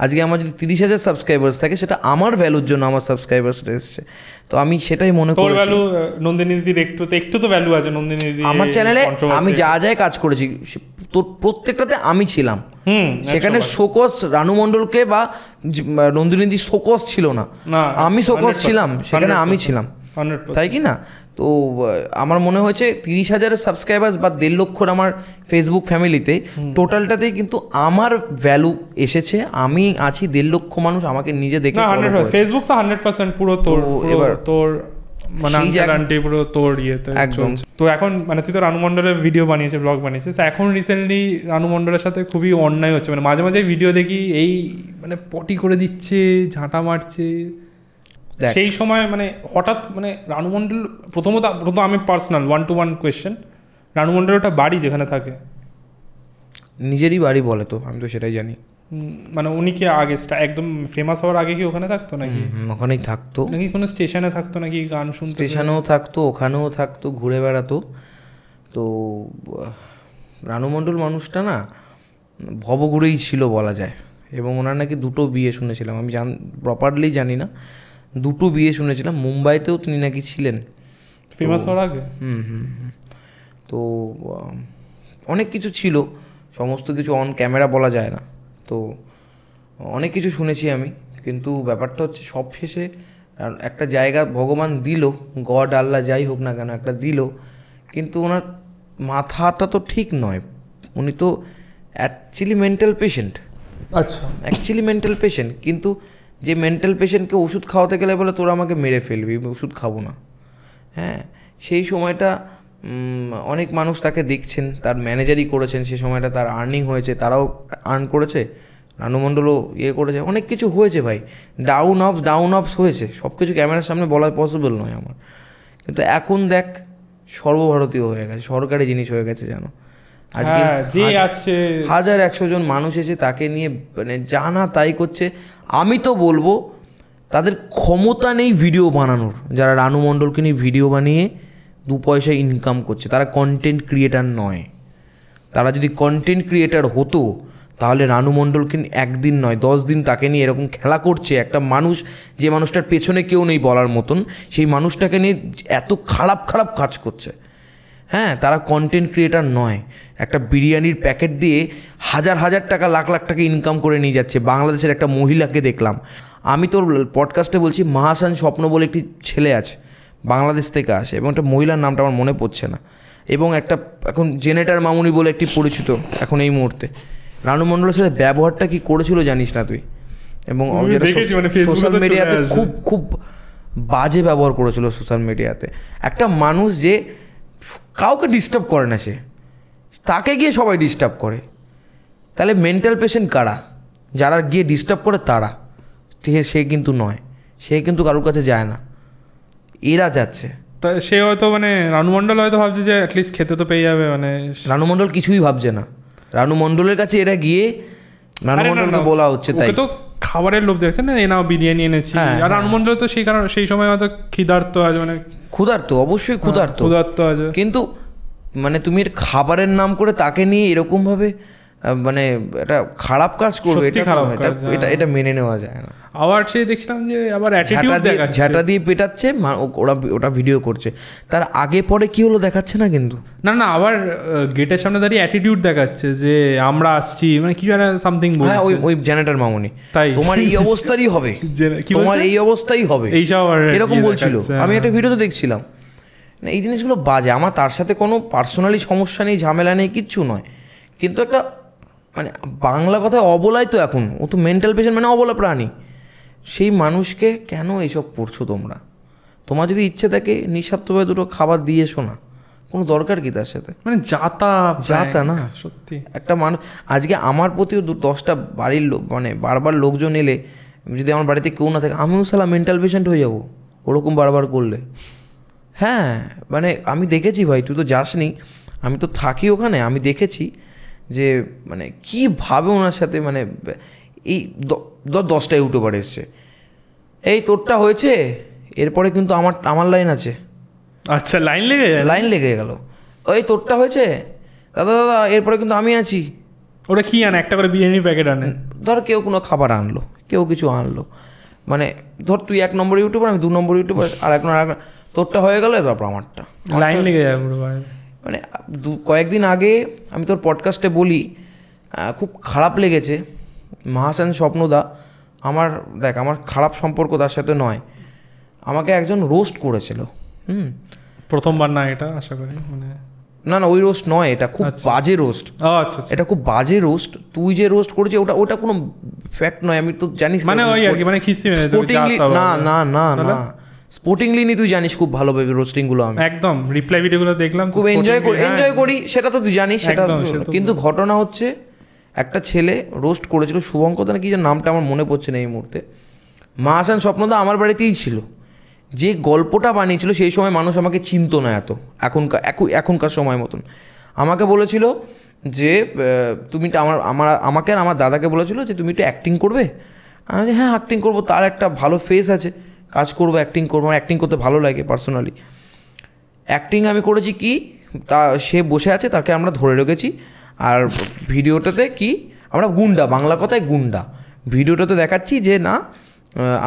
আজকে আমার যদি 30,000 সাবস্ক্রাইবার্স থাকে, সেটা আমার ভ্যালুর জন্য আমার সাবস্ক্রাইবার্সটা এসছে। তো আমি সেটাই মনে করি। তোর ভ্যালু নন্দিনী দিদির একটু তো ভ্যালু আছে। নন্দিনী দিদি আমার চ্যানেলে আমি যা কাজ করেছি তোর প্রত্যেকটাতে আমি ছিলাম। সেখানে শোকস রানু মণ্ডলকে বা নন্দিনী দিদি শোকস ছিল না, আমি শোকস ছিলাম, সেখানে আমি ছিলাম, তাই কি না? তো আমার মনে হয়েছে 30,000 সাবস্ক্রাইবার্স বা 1.5 লক্ষর আমার ফেসবুক ফ্যামিলিতে টোটালটাতেই কিন্তু আমার ভ্যালু এসেছে। আমি আছি, 1.5 লক্ষ মানুষ আমাকে নিজে দেখে। ফেসবুক তো 100% পুরো তোর, এবার তোর মানে গ্যারান্টি পুরো তোর ইয়েতে একদম। তো এখন মানে তুই তো রানু মণ্ডলের ভিডিও বানিয়েছে, ব্লগ বানিয়েছিস, এখন রিসেন্টলি রানু মণ্ডলের সাথে খুবই অন্যায় হচ্ছে। মানে মাঝে মাঝে ভিডিও দেখি এই মানে পটি করে দিচ্ছে, ঝাঁটা মারছে। সেই সময় মানে হঠাৎ মানে রানু মণ্ডল প্রথমত আমি পার্সোনাল 1-to-1 কোয়েশ্চেন, রানু মণ্ডল ওটা বাড়ি যেখানে থাকে, নিজেরই বাড়ি বলে তো? আমি তো সেটাই জানি। মানে উনি কি আগে একদম ফেমাস হওয়ার আগে কি ওখানে থাকতো নাকি? ওখানেই থাকতো নাকি কোনো স্টেশনে থাকতো নাকি গান শুনতে? স্টেশনেও থাকতো, ওখানেও থাকতো, ঘুরে বেড়াতো। তো রানু মণ্ডল মানুষটা না ভবঘুরেই ছিল বলা যায়। এবং ওনার নাকি 2টো বিয়ে শুনেছিলাম, আমি প্রপারলি জানি না, 2টো বিয়ে শুনেছিলাম। মুম্বাইতেও তিনি নাকি ছিলেন ফেমাস হওয়ার আগে। তো অনেক কিছু ছিল, সমস্ত কিছু অন ক্যামেরা বলা যায় না। তো অনেক কিছু শুনেছি আমি, কিন্তু ব্যাপারটা হচ্ছে সব শেষে একটা জায়গা ভগবান দিল, গড আল্লাহ যাই হোক না কেন একটা দিল, কিন্তু ওনার মাথাটা তো ঠিক নয়। উনি তো অ্যাকচুয়ালি মেন্টাল পেশেন্ট। আচ্ছা, অ্যাকচুয়ালি মেন্টাল পেশেন্ট, কিন্তু যে মেন্টাল পেশেন্টকে ওষুধ খাওয়াতে গেলে বলে তোরা আমাকে মেরে ফেলবি, ওষুধ খাবো না। হ্যাঁ, সেই সময়টা অনেক মানুষ তাকে দেখছেন, তার ম্যানেজারই করেছেন, সে সময়টা তার আর্নিং হয়েছে, তারাও আর্ন করেছে, রানু মণ্ডলও করেছে, অনেক কিছু হয়েছে ভাই। ডাউন আপস হয়েছে, সব কিছু ক্যামেরার সামনে বলা পসিবল নয় আমার। কিন্তু এখন দেখ সর্বভারতীয় হয়ে গেছে, সরকারি জিনিস হয়ে গেছে জানো। আজকে 100-100 জন মানুষ এসে তাকে নিয়ে মানে জানা তাই করছে। আমি তো বলবো তাদের ক্ষমতা নেই ভিডিও বানানোর, যারা রানু মণ্ডলকে নিয়ে ভিডিও বানিয়ে 2 পয়সা ইনকাম করছে, তারা কন্টেন্ট ক্রিয়েটার নয়। তারা যদি কন্টেন্ট ক্রিয়েটার হতো তাহলে রানু মণ্ডলকে একদিন নয় 10 দিন তাকে নিয়ে এরকম খেলা করছে একটা মানুষ, যে মানুষটার পেছনে কেউ নেই বলার মতন, সেই মানুষটাকে নিয়ে এত খারাপ কাজ করছে। হ্যাঁ, তারা কন্টেন্ট ক্রিয়েটার নয়। একটা বিরিয়ানির প্যাকেট দিয়ে হাজার টাকা লাখ টাকা ইনকাম করে নিয়ে যাচ্ছে। বাংলাদেশের একটা মহিলাকে দেখলাম, আমি তোর পডকাস্টে বলছি, মাহাসান স্বপ্ন বলে একটি ছেলে আছে, বাংলাদেশ থেকে আসে, এবং একটা মহিলার নামটা আমার মনে পড়ছে না, এবং একটা এখন জেনেটার মামুনি বলে একটি পরিচিত এখন এই মুহূর্তে। রানু মণ্ডলের সাথে ব্যবহারটা কি করেছিল জানিস না তুই? এবং সোশ্যাল মিডিয়াতে খুব বাজে ব্যবহার করেছিল সোশ্যাল মিডিয়াতে। একটা মানুষ যে কাউকে ডিস্টার্ব করে না, সে তাকে গিয়ে সবাই ডিস্টার্ব করে, তাহলে মেন্টাল পেশেন্ট কারা? যারা গিয়ে ডিস্টার্ব করে তারা, ঠিক আছে? সে কিন্তু নয়, সে কিন্তু কারোর কাছে যায় না, এরা যাচ্ছে। তা সে হয়তো মানে রানু মণ্ডল হয়তো ভাবছে যে অ্যাটলিস্ট খেতে তো পেয়ে যাবে, মানে রানু মণ্ডল কিছুই ভাবছে না। রানু মণ্ডলের কাছে এরা গিয়ে, রানু মণ্ডলকে বলা হচ্ছে তাই তো খাবারের লোভ দেখছে না, এ নাও বিরিয়ানি এনেছি। আর রানু মণ্ডল তো সেই কারণে সেই সময় হয়তো ক্ষুধার্ত আছে, মানে ক্ষুধার্ত, অবশ্যই ক্ষুধার্ত আছে, কিন্তু মানে তুমি এর খাবারের নাম করে তাকে নিয়ে এরকমভাবে মানে এটা খারাপ কাজ করবে, এটা খারাপ, এটা এটা মেনে নেওয়া যায় না। আবার সেই দেখছিলাম যে আবার অ্যাটিটিউড দেখাচ্ছে, ঝাঁটা দিয়ে পেটাচ্ছে, ওরা ওটা ভিডিও করছে, তার আগে পরে কি হলো দেখাচ্ছে না কিন্তু। না না, আবার গেটের সামনে দাঁড়িয়ে অ্যাটিটিউড দেখাচ্ছে যে আমরা আসছি, মানে কি জানা সামথিং বলছে। হ্যাঁ, ওই জেনারেটর মামুনি, তাই তোমার এই অবস্থারই হবে, তোমার এই অবস্থাই হবে, এইসব এরকম বলছিল। আমি একটা ভিডিওতে দেখছিলাম, এই জিনিসগুলো বাজে। আমার তার সাথে কোনো পার্সোনালি সমস্যা নেই, ঝামেলা নেই, কিচ্ছু নয়, কিন্তু একটা মানে বাংলা কথায় অবলাই তো এখন, ও তো মেন্টাল পেশেন্ট, মানে অবলা প্রাণী। সেই মানুষকে কেন এইসব করছো তোমরা? তোমার যদি ইচ্ছে থাকে নিঃস্বার্থভাবে দুটো খাবার দিয়ে এসো না, কোনো দরকার কি তার সাথে? মানে যাতা না সত্যি। একটা মানুষ আজকে আমার প্রতিও 10টা বাড়ির লোক, মানে বারবার লোকজন এলে, যদি আমার বাড়িতে কেউ না থাকে, আমিও সালা মেন্টাল পেশেন্ট হয়ে যাবো ওরকম বারবার করলে। হ্যাঁ, মানে আমি দেখেছি ভাই, তুই তো যাসনি, আমি তো থাকি ওখানে, আমি দেখেছি যে মানে কীভাবে ওনার সাথে মানে এই 10টায় উঠে পড়ে এসছে, এই তোরটা হয়েছে, এরপরে কিন্তু আমার লাইন আছে। আচ্ছা, লাইন লেগে গেল, ওই তোরটা হয়েছে দাদা, এরপরে কিন্তু আমি আছি। ওরা কি আনে? একটা করে বিরিয়ানির প্যাকেট আনে। ধর কেউ কোনো খাবার আনলো, কেউ কিছু আনলো, মানে ধর তুই 1 নম্বর ইউটিউবার, আমি 2 নম্বর ইউটিউবার, আর এক তোরটা হয়ে গেল, তারপর আমারটা, লাইন লেগে যায় পুরো। মানে কয়েকদিন আগে আমি তোর পডকাস্টে বলি, খুব খারাপ লেগেছে, মহাশান স্বপ্নদা, আমার খারাপ সম্পর্ক তার সাথে নয়, আমাকে একজন রোস্ট করেছিল। প্রথমবার না এটা, আশা করি, মানে না ওই রোস্ট নয়, এটা খুব বাজে রোস্ট। আচ্ছা, এটা খুব বাজে রোস্ট। তুই যে রোস্ট করেছিস ওটা কোনো ফ্যাক্ট নয়, আমি তো জানিস, মানে ওই আর কি, মানে খিস্তি না স্পোর্টিংলি নি, তুই জানিস খুব ভালোভাবে রোস্টিংগুলো, আমি একদম রিপ্লাই ভিডিওগুলো দেখলাম, খুব এনজয় করি, সেটা তো তুই জানিস সেটা। কিন্তু ঘটনা হচ্ছে, একটা ছেলে রোস্ট করেছিল, শুভঙ্কর না কি যে নামটা আমার মনে পড়ছে না এই মুহূর্তে, মহাশান স্বপ্নদা আমার বাড়িতেই ছিল। যে গল্পটা বানিয়েছিল সেই সময় মানুষ আমাকে চিনতো না এত, এখনকার সময় মতন। আমাকে বলেছিল যে তুমি আমাকে আর আমার দাদাকে বলেছিল যে তুমি একটু অ্যাক্টিং করবে। আমি হ্যাঁ অ্যাক্টিং করবো, তার একটা ভালো ফেস আছে, কাজ করবো, অ্যাক্টিং করবো, আমার অ্যাক্টিং করতে ভালো লাগে পার্সোনালি। অ্যাক্টিং আমি করেছি কি, তা সে বসে আছে, তাকে আমরা ধরে রেখেছি, আর ভিডিওটাতে কি আমরা গুন্ডা, বাংলা কথায় গুন্ডা, ভিডিওটাতে দেখাচ্ছি যে না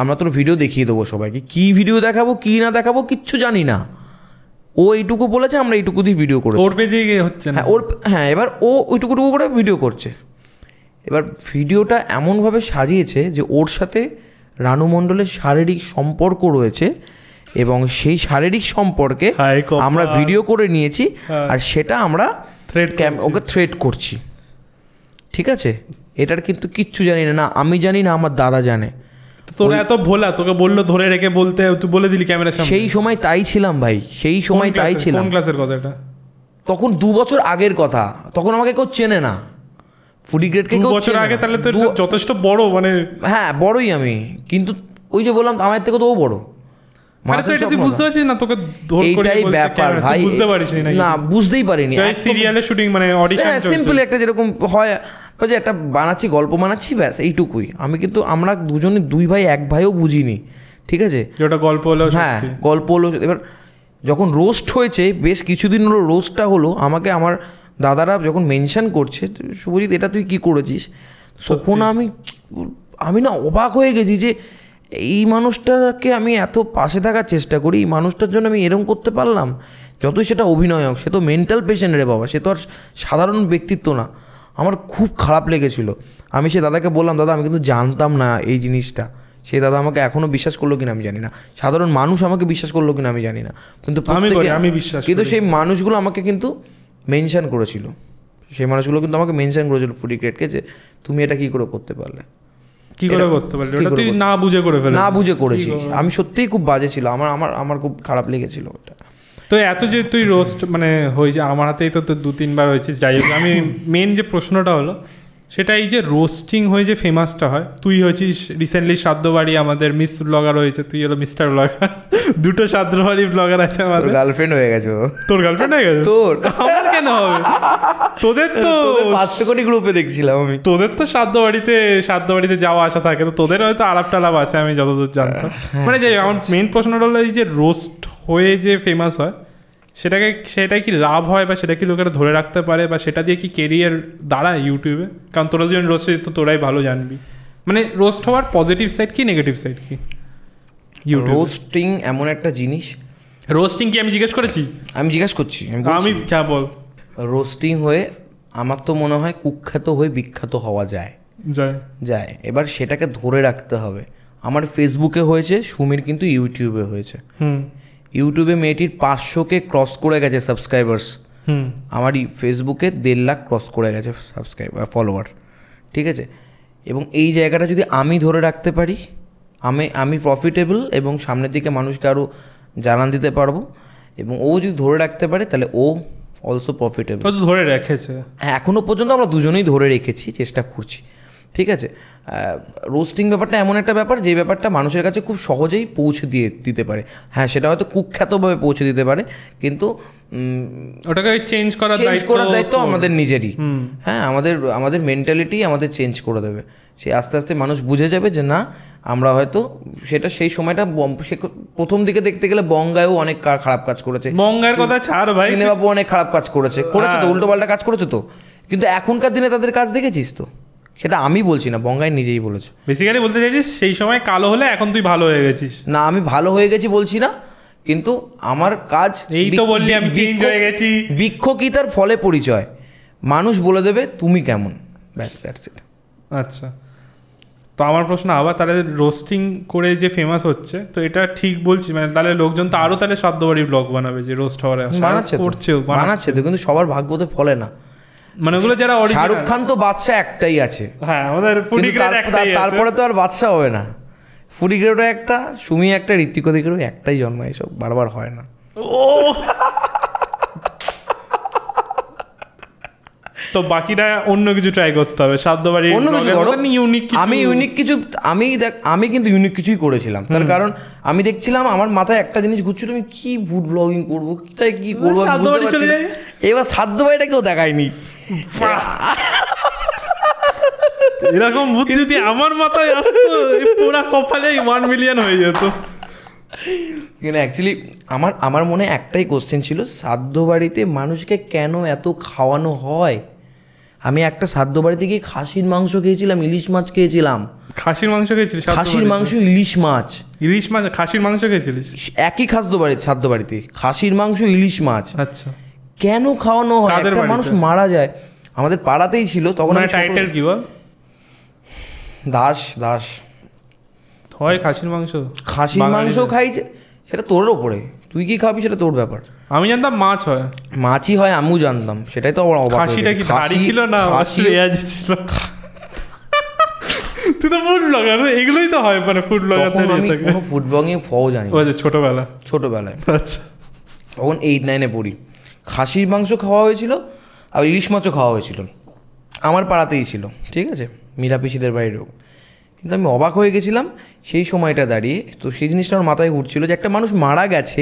আমরা তোর ভিডিও দেখিয়ে দেবো সবাইকে, কী ভিডিও দেখাবো কী না দেখাবো কিচ্ছু জানি না, ও এইটুকু বলেছে, আমরা এইটুকু দিয়ে ভিডিও করেছি, ওর পেজে হচ্ছে না, হ্যাঁ এবার ও ওইটুকু করে ভিডিও করছে। এবার ভিডিওটা এমনভাবে সাজিয়েছে যে ওর সাথে রানু মণ্ডলের শারীরিক সম্পর্ক রয়েছে, এবং সেই শারীরিক সম্পর্কে আমরা ভিডিও করে নিয়েছি, আর সেটা আমরা ওকে থ্রেট করছি, ঠিক আছে? এটার কিন্তু কিচ্ছু জানি না, আমি জানি না, আমার দাদা জানে। তোরা এত ভোলা, তোকে বললো ধরে রেখে বলতে, তুই বলে দিলি ক্যামেরার সামনে। সেই সময় তাই ছিলাম ভাই, সেই সময় তাই ছিলাম। কোন ক্লাসের কথা এটা? তখন 2 বছর আগের কথা, তখন আমাকে কেউ চেনে না, ফুডি গ্রেডকে 2 বছর আগে, তাহলে তো যথেষ্ট বড়, মানে হ্যাঁ বড়ই আমি, কিন্তু ওই যে বললাম আমার থেকে তো ও বড়। বুঝতে পারছিস না, তোকে এইটাই ব্যাপার ভাই, বুঝতে পারিস না, বুঝতেই পারিনি। সিরিয়ালে শুটিং, মানে অডিশন, সিম্পল একটা যেরকম হয় যে একটা বানাচ্ছি, গল্প বানাচ্ছি, ব্যাস এইটুকুই। আমি কিন্তু আমরা দুজনে 2 ভাই 1 ভাইও বুঝিনি, ঠিক আছে? যেটা গল্প হলো, হ্যাঁ গল্প হলো। এবার যখন রোস্ট হয়েছে, বেশ কিছুদিন হলো রোস্টটা হলো, আমাকে আমার দাদারা যখন মেনশন করছে, শুভজিৎ এটা তুই কী করেছিস, তখন আমি না অবাক হয়ে গেছি যে এই মানুষটাকে আমি এত পাশে থাকার চেষ্টা করি, এই মানুষটার জন্য আমি এরকম করতে পারলাম। যতই সেটা অভিনয় হোক, সে তো মেন্টাল পেশেন্ট রে বাবা, সে তো আর সাধারণ ব্যক্তিত্ব না। আমার খুব খারাপ লেগেছিল। আমি সে দাদাকে বললাম, দাদা আমি কিন্তু জানতাম না এই জিনিসটা। সেই দাদা আমাকে এখনও বিশ্বাস করলো কিনা আমি জানি না, সাধারণ মানুষ আমাকে বিশ্বাস করলো কিনা আমি জানি না, কিন্তু আমি বিশ্বাস, কিন্তু সেই মানুষগুলো আমাকে কিন্তু মেনশন করেছিল, সেই মানুষগুলো কিন্তু আমাকে মেনশন করেছিল ফুডি গ্রেডকে, যে তুমি এটা কী করে করতে পারলে, কি করে করতে পারলে, ওটা তুই না বুঝে করে ফেলে। না বুঝে করেছি আমি, সত্যিই খুব বাজে ছিল, আমার খুব খারাপ লেগেছিল ওটা। তো এত যে তুই রোস্ট মানে হয়েছে, আমার হাতেই তো 2-3 বার হয়েছিস, যাই হোক। আমি মেন যে প্রশ্নটা হলো সেটা এই যে রোস্টিং হয়ে যে ফেমাসটা হয়, তুই হয়েছিস রিসেন্টলি সাধ্যবাড়ি, আমাদের মিস ব্লগার হয়েছে, তুই হলো মিস্টার ব্লগার, দুটো সাধ্যবাড়ি ব্লগার আছে আমাদের। গার্লফ্রেন্ড হয়ে গেছে ও। তোর গার্লফ্রেন্ড হয়ে গেছে? তোর আমার কেন হবে? তোদের তো 500 কোটি গ্রুপে দেখছিলাম আমি। তোদের তো সাধ্যবাড়িতে যাওয়া আসা থাকে, তো তোদের হয়তো আলাপ টালাপ আছে, আমি যতদূর জানতাম। মানে যাই আমার মেইন প্রশ্নটা হলো এই যে রোস্ট হয়ে যে ফেমাস হয়, সেটাই কি লাভ হয়, বা সেটা কি লোকেরা ধরে রাখতে পারে, বা সেটা দিয়ে কি কেরিয়ার দাঁড়ায় ইউটিউবে? কারণ তোরা যখন রোস্ট তো তোরাই ভালো জানবি, মানে রোস্ট হওয়ার পজিটিভ সাইড কি, নেগেটিভ সাইড কি? রোস্টিং এমন একটা জিনিস। রোস্টিং কি আমি জিজ্ঞেস করেছি? আমি জিজ্ঞেস করছি, আমি ক্যা বল। রোস্টিং হয়ে আমার তো মনে হয় কুখ্যাত হয়ে বিখ্যাত হওয়া যায়। এবার সেটাকে ধরে রাখতে হবে। আমার ফেসবুকে হয়েছে, সুমির কিন্তু ইউটিউবে হয়েছে। ইউটিউবে মেয়েটির 500কে ক্রস করে গেছে সাবস্ক্রাইবার্স। আমার ফেসবুকে 1.5 লাখ ক্রস করে গেছে সাবস্ক্রাইবার ফলোয়ার, ঠিক আছে? এবং এই জায়গাটা যদি আমি ধরে রাখতে পারি, আমি প্রফিটেবল এবং সামনের দিকে মানুষকে আরও জানান দিতে পারবো, এবং ও যদি ধরে রাখতে পারে তাহলে ও অলসো প্রফিটেবল। ধরে রেখেছে, হ্যাঁ, এখনও পর্যন্ত আমরা দুজনেই ধরে রেখেছি, চেষ্টা করছি, ঠিক আছে? রোস্টিং ব্যাপারটা এমন একটা ব্যাপার যে ব্যাপারটা মানুষের কাছে খুব সহজেই পৌঁছে দিতে পারে। হ্যাঁ, সেটা হয়তো কুখ্যাতভাবে পৌঁছে দিতে পারে, কিন্তু ওটাকে চেঞ্জ করার দায়িত্ব আমাদের নিজেরই। হ্যাঁ, আমাদের মেন্টালিটি আমাদের চেঞ্জ করে দেবে। সে আস্তে আস্তে মানুষ বুঝে যাবে যে না, আমরা হয়তো সেটা সেই সময়টা প্রথম দিকে দেখতে গেলে বঙ্গায়ও অনেক খারাপ কাজ করেছে। বঙ্গায়ের কথা ছাড় ভাই, সিনেমাপু অনেক খারাপ কাজ করেছে তো, উল্টোপাল্টা কাজ করেছে তো, কিন্তু এখনকার দিনে তাদের কাজ দেখেছিস তো? সেটা আমি বলছি না, বঙ্গাই নিজেই বলেছে। বেসিক্যালি বলতে চাইছিস সেই সময় কালো হলে এখন তুই ভালো হয়ে গেছিস। না, আমি ভালো হয়ে গেছি বলছি না, কিন্তু আমার কাজ এই তো বললি আমি চেঞ্জ হয়ে গেছি। বৃক্ষ কি তার ফলে পরিচয়, মানুষ বলে দেবে তুমি কেমন, ব্যাস, দ্যাটস ইট। আচ্ছা, তো আমার প্রশ্ন আবার, তাহলে রোস্টিং করে যে ফেমাস হচ্ছে, তো এটা ঠিক বলছি মানে তাহলে লোকজন তো আরো তাহলে সাধ্যবাড়ি ব্লগ বানাবে যে রোস্ট হওয়ার বানাচ্ছে তো, কিন্তু সবার ভাগ্যতে ফলে না। মানে ওগুলো যারা শাহরুখ খান তো বাদশা একটাই আছে, হ্যাঁ আমাদের ফুডি গ্রেড একটাই আছে, তারপরে তো আর বাদশা হবে না। ফুডি গ্রেডও একটা, সুমি একটা, ঋত্বিক দিকেরও একটাই জন্ম, এসব বারবার হয় না। তো বাকিটা অন্য কিছু ট্রাই করতে হবে, সাধ্যবাড়ি অন্য কিছু ইউনিক। আমি কিন্তু ইউনিক কিছুই করেছিলাম, তার কারণ আমি দেখছিলাম আমার মাথায় একটা জিনিস ঘুরছিল, আমি কি ফুড ব্লগিং করবো, কোথায় কি করবো, এবার সাধ্যবাড়িটা কেউ দেখায়নি। এরকম বুদ্ধি যদি আমার মাথায় আসতো, পুরা কপালে 1 মিলিয়ন হয়ে যেত। কিন্তু অ্যাকচুয়ালি আমার মনে একটাই কোশ্চেন ছিল, শ্রাদ্ধ বাড়িতে মানুষকে কেন এত খাওয়ানো হয়? আমি একটা শ্রাদ্ধ বাড়িতে গিয়ে খাসির মাংস খেয়েছিলাম, ইলিশ মাছ খেয়েছিলাম। খাসির মাংস খেয়েছিলিস? খাসির মাংস, ইলিশ মাছ। খাসির মাংস খেয়েছিলিস? একই শ্রাদ্ধ বাড়িতে খাসির মাংস, ইলিশ মাছ। আচ্ছা, কেন খাওয়ানো হয়? একটা মানুষ মারা যায়, আমাদের পাড়াতেই ছিল তখন। টাইটেল কি বল? দাস হয় খাসির মাংস খাই, সেটা তোর ওপরে, তুই কি খাবি সেটা তোর ব্যাপার। আমি জানতাম মাছ হয়, মাছই হয়, আমিও জানতাম, সেটাই তো আমার অবাক। খাসিটা কি দাড়ি ছিল না ছিল? তুই তো ফুড ব্লগার, এগুলোই তো হয়, মানে ফুড ব্লগার। আমি কোনো ফুড ব্লগিং ফও জানি ছোটবেলায়। আচ্ছা, তখন 8-9-এ পড়ি। খাসির মাংস খাওয়া হয়েছিল, আর ইলিশ মাছও খাওয়া হয়েছিল, আমার পাড়াতেই ছিল, ঠিক আছে, মীরা পিসিদের বাড়িরও। কিন্তু আমি অবাক হয়ে গেছিলাম সেই সময়টা দাঁড়িয়ে। তো সেই জিনিসটা আমার মাথায় ঘুরছিল যে একটা মানুষ মারা গেছে,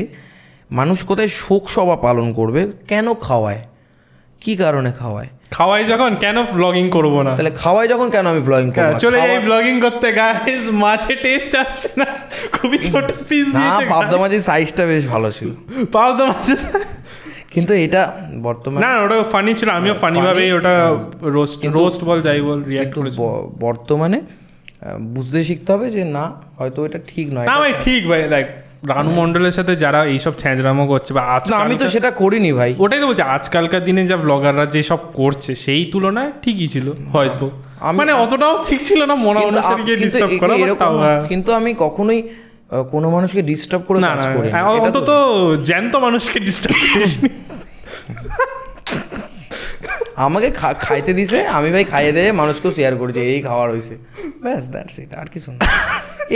মানুষ কোথায় শোক সভা পালন করবে, কেন খাওয়ায়, কি কারণে খাওয়ায় যখন, কেন ব্লগিং করবো না? তাহলে খাওয়াই যখন, কেন আমি ব্লগিং করব? চলে যাই ব্লগিং করতে। গাইস, মাছের টেস্ট আসছে না, খুবই ছোট পিস দিয়েছে। পাবদা মাছের সাইজটা বেশ ভালো ছিল, পাবদা মাছের। কিন্তু এটা বর্তমানে না, ওটা ফানি ছিল, আমিও ফানি ভাবেই ওটা রোস্ট বল যাই বল রিঅ্যাক্ট করেছি। বর্তমানে বুঝতে শিখতে হবে যে না, হয়তো এটা ঠিক নয়। না ভাই, ঠিক ভাই, দেখ রানু মণ্ডলের সাথে যারা এইসব ছ্যাঁচড়ামো করছে, বা আমি তো সেটা করিনি ভাই, ওটাই তো বলছি, আজকালকার দিনে যা ব্লগাররা যেসব করছে সেই তুলনায় ঠিকই ছিল হয়তো, মানে অতটাও ঠিক ছিল না মনে অনুসারীকে ডিস্টার্ব করা। কিন্তু আমি কখনোই কোনো মানুষকে ডিস্টার্ব করে কাজ করি না, অন্তত জ্যান্ত মানুষকে ডিস্টার্ব করিনি। আমাকে খাইতে দিছে, আমি ভাই খাইয়ে দিয়ে মানুষকেও শেয়ার করেছি, এই খাওয়ার হয়েছে, ব্যাস, দ্যাটস ইট, আর কিছু না।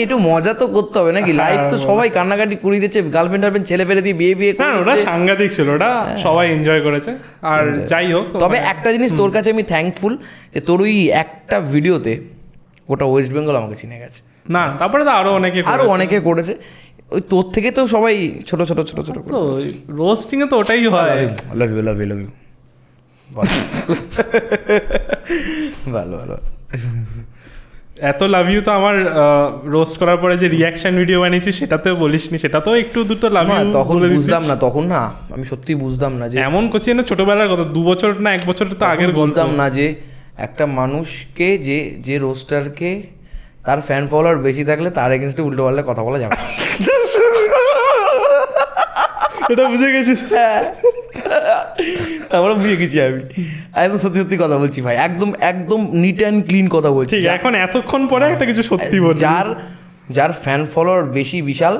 একটু মজা তো করতে হবে নাকি, লাইফ তো সবাই কান্নাকাটি করে দিচ্ছে, গার্লফ্রেন্ড টার্লফ্রেন্ড ছেলে পেলে দিয়ে বিয়ে না ওটা সাংঘাতিক ছিল, ওটা সবাই এনজয় করেছে। আর যাই হোক, তবে একটা জিনিস তোর কাছে আমি থ্যাঙ্কফুল যে তোর ওই একটা ভিডিওতে গোটা ওয়েস্ট বেঙ্গল আমাকে চিনে গেছে। না তারপরে তো আরো অনেকে করেছে, ওই তোর থেকে তো সবাই ছোট ছোট ছোট ছোট তো রোস্টিং এ তো ওটাই হয়। Love you love you love you ভালো ভালো। এত লাভ ইউ তো আমার রোস্ট করার পরে যে রিয়াকশন ভিডিও বানিয়েছি সেটাতে বলিসনি, সেটা তো একটু দুটো লাভ ইউ। তখন বুঝতাম না, তখন না আমি সত্যি বুঝতাম না যে এমন করছি না, ছোটবেলার কথা 2 বছর না 1 বছর তো আগের বুঝতাম না যে একটা মানুষকে যে রোস্টারকে তার ফ্যান ফলোয়ার বেশি থাকলে তার এগেনস্টে উল্টো পাল্টা কথা বলা যাবে। এটা বুঝে গেছিস? তারপরে বুঝে গেছি আমি একদম সত্যি সত্যি কথা বলছি ভাই, একদম একদম নিট অ্যান্ড ক্লিন কথা বলছি। এখন এতক্ষণ পরে একটা কিছু সত্যি বল, যার ফ্যান ফলোয়ার বেশি বিশাল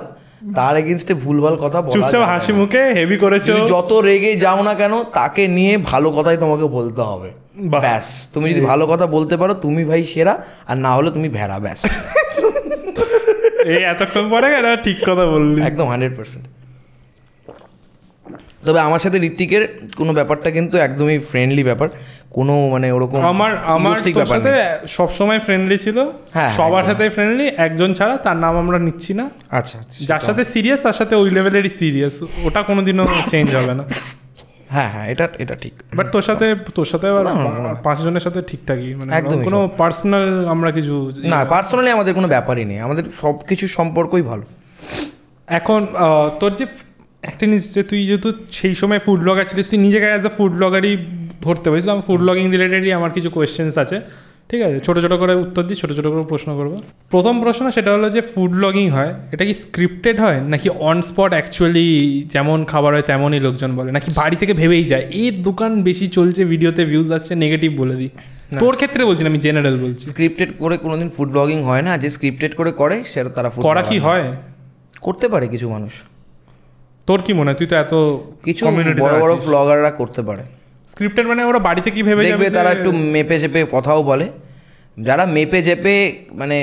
তার এগেনস্টে ভুলভাল কথা বলা, চুপচাপ হাসি মুখে হেভি করেছো, যত রেগে যাও না কেন তাকে নিয়ে ভালো কথাই তোমাকে বলতে হবে ব্যাস। তুমি যদি ভালো কথা বলতে পারো তুমি ভাই সেরা, আর না হলে তুমি ভেড়া ব্যাস। এই এতক্ষণ পরে ঠিক কথা বললি, একদম 100%। তবে আমার সাথে ঋত্বিকের কোনো ব্যাপারটা কিন্তু একদমই ফ্রেন্ডলি ব্যাপার, কোনো মানে ওরকম আমার তোর সাথে সবসময় ফ্রেন্ডলি ছিল, সবার সাথে ফ্রেন্ডলি, একজন ছাড়া তার নাম আমরা নিচ্ছি না। আচ্ছা, যার সাথে সিরিয়াস তার সাথে ওই লেভেলেরই সিরিয়াস, ওটা কোনোদিনও চেঞ্জ হবে না। হ্যাঁ হ্যাঁ, এটা ঠিক। বাট তোর সাথে 5 জনের সাথে ঠিকঠাকই, মানে কোনো পার্সোনাল আমরা কিছু না, পার্সোনালি আমাদের কোনো ব্যাপারই নেই, আমাদের সব কিছু সম্পর্কই ভালো। এখন তোর যে একটা জিনিস যে তুই যেহেতু সেই সময় ফুড ব্লগার ছিলিস, তুই নিজেকে অ্যাজ আ ফুড ব্লগারই ধরতে পারিস। আমার ফুড ব্লগিং রিলেটেডই আমার কিছু কোয়েশ্চেন্স আছে, ঠিক আছে? ছোটো ছোটো করে উত্তর দিই, ছোটো ছোটো করে প্রশ্ন করবো। প্রথম প্রশ্ন সেটা হলো যে ফুড ব্লগিং হয় এটা কি স্ক্রিপ্টেড হয় নাকি অন স্পট অ্যাকচুয়ালি যেমন খাবার হয় তেমনই লোকজন বলে, নাকি বাড়ি থেকে ভেবেই যায় এই দোকান বেশি চলছে, ভিডিওতে ভিউজ আসছে, নেগেটিভ বলে দিই? তোর ক্ষেত্রে বলছি না, আমি জেনারেল বলছি। স্ক্রিপ্টেড করে কোনোদিন ফুড ব্লগিং হয় না, যে স্ক্রিপ্টেড করে সেটা তারা করা কি হয়, করতে পারে কিছু মানুষ। তোর কি মনে হয়? তুই তো এত কিছু বড় বড় ব্লগাররা করতে পারে স্ক্রিপ্টেড, মানে ওরা বাড়িতে কি ভেবে যাবে, তারা একটু মেপে চেপে কথাও বলে। যারা মেপে চেপে মানে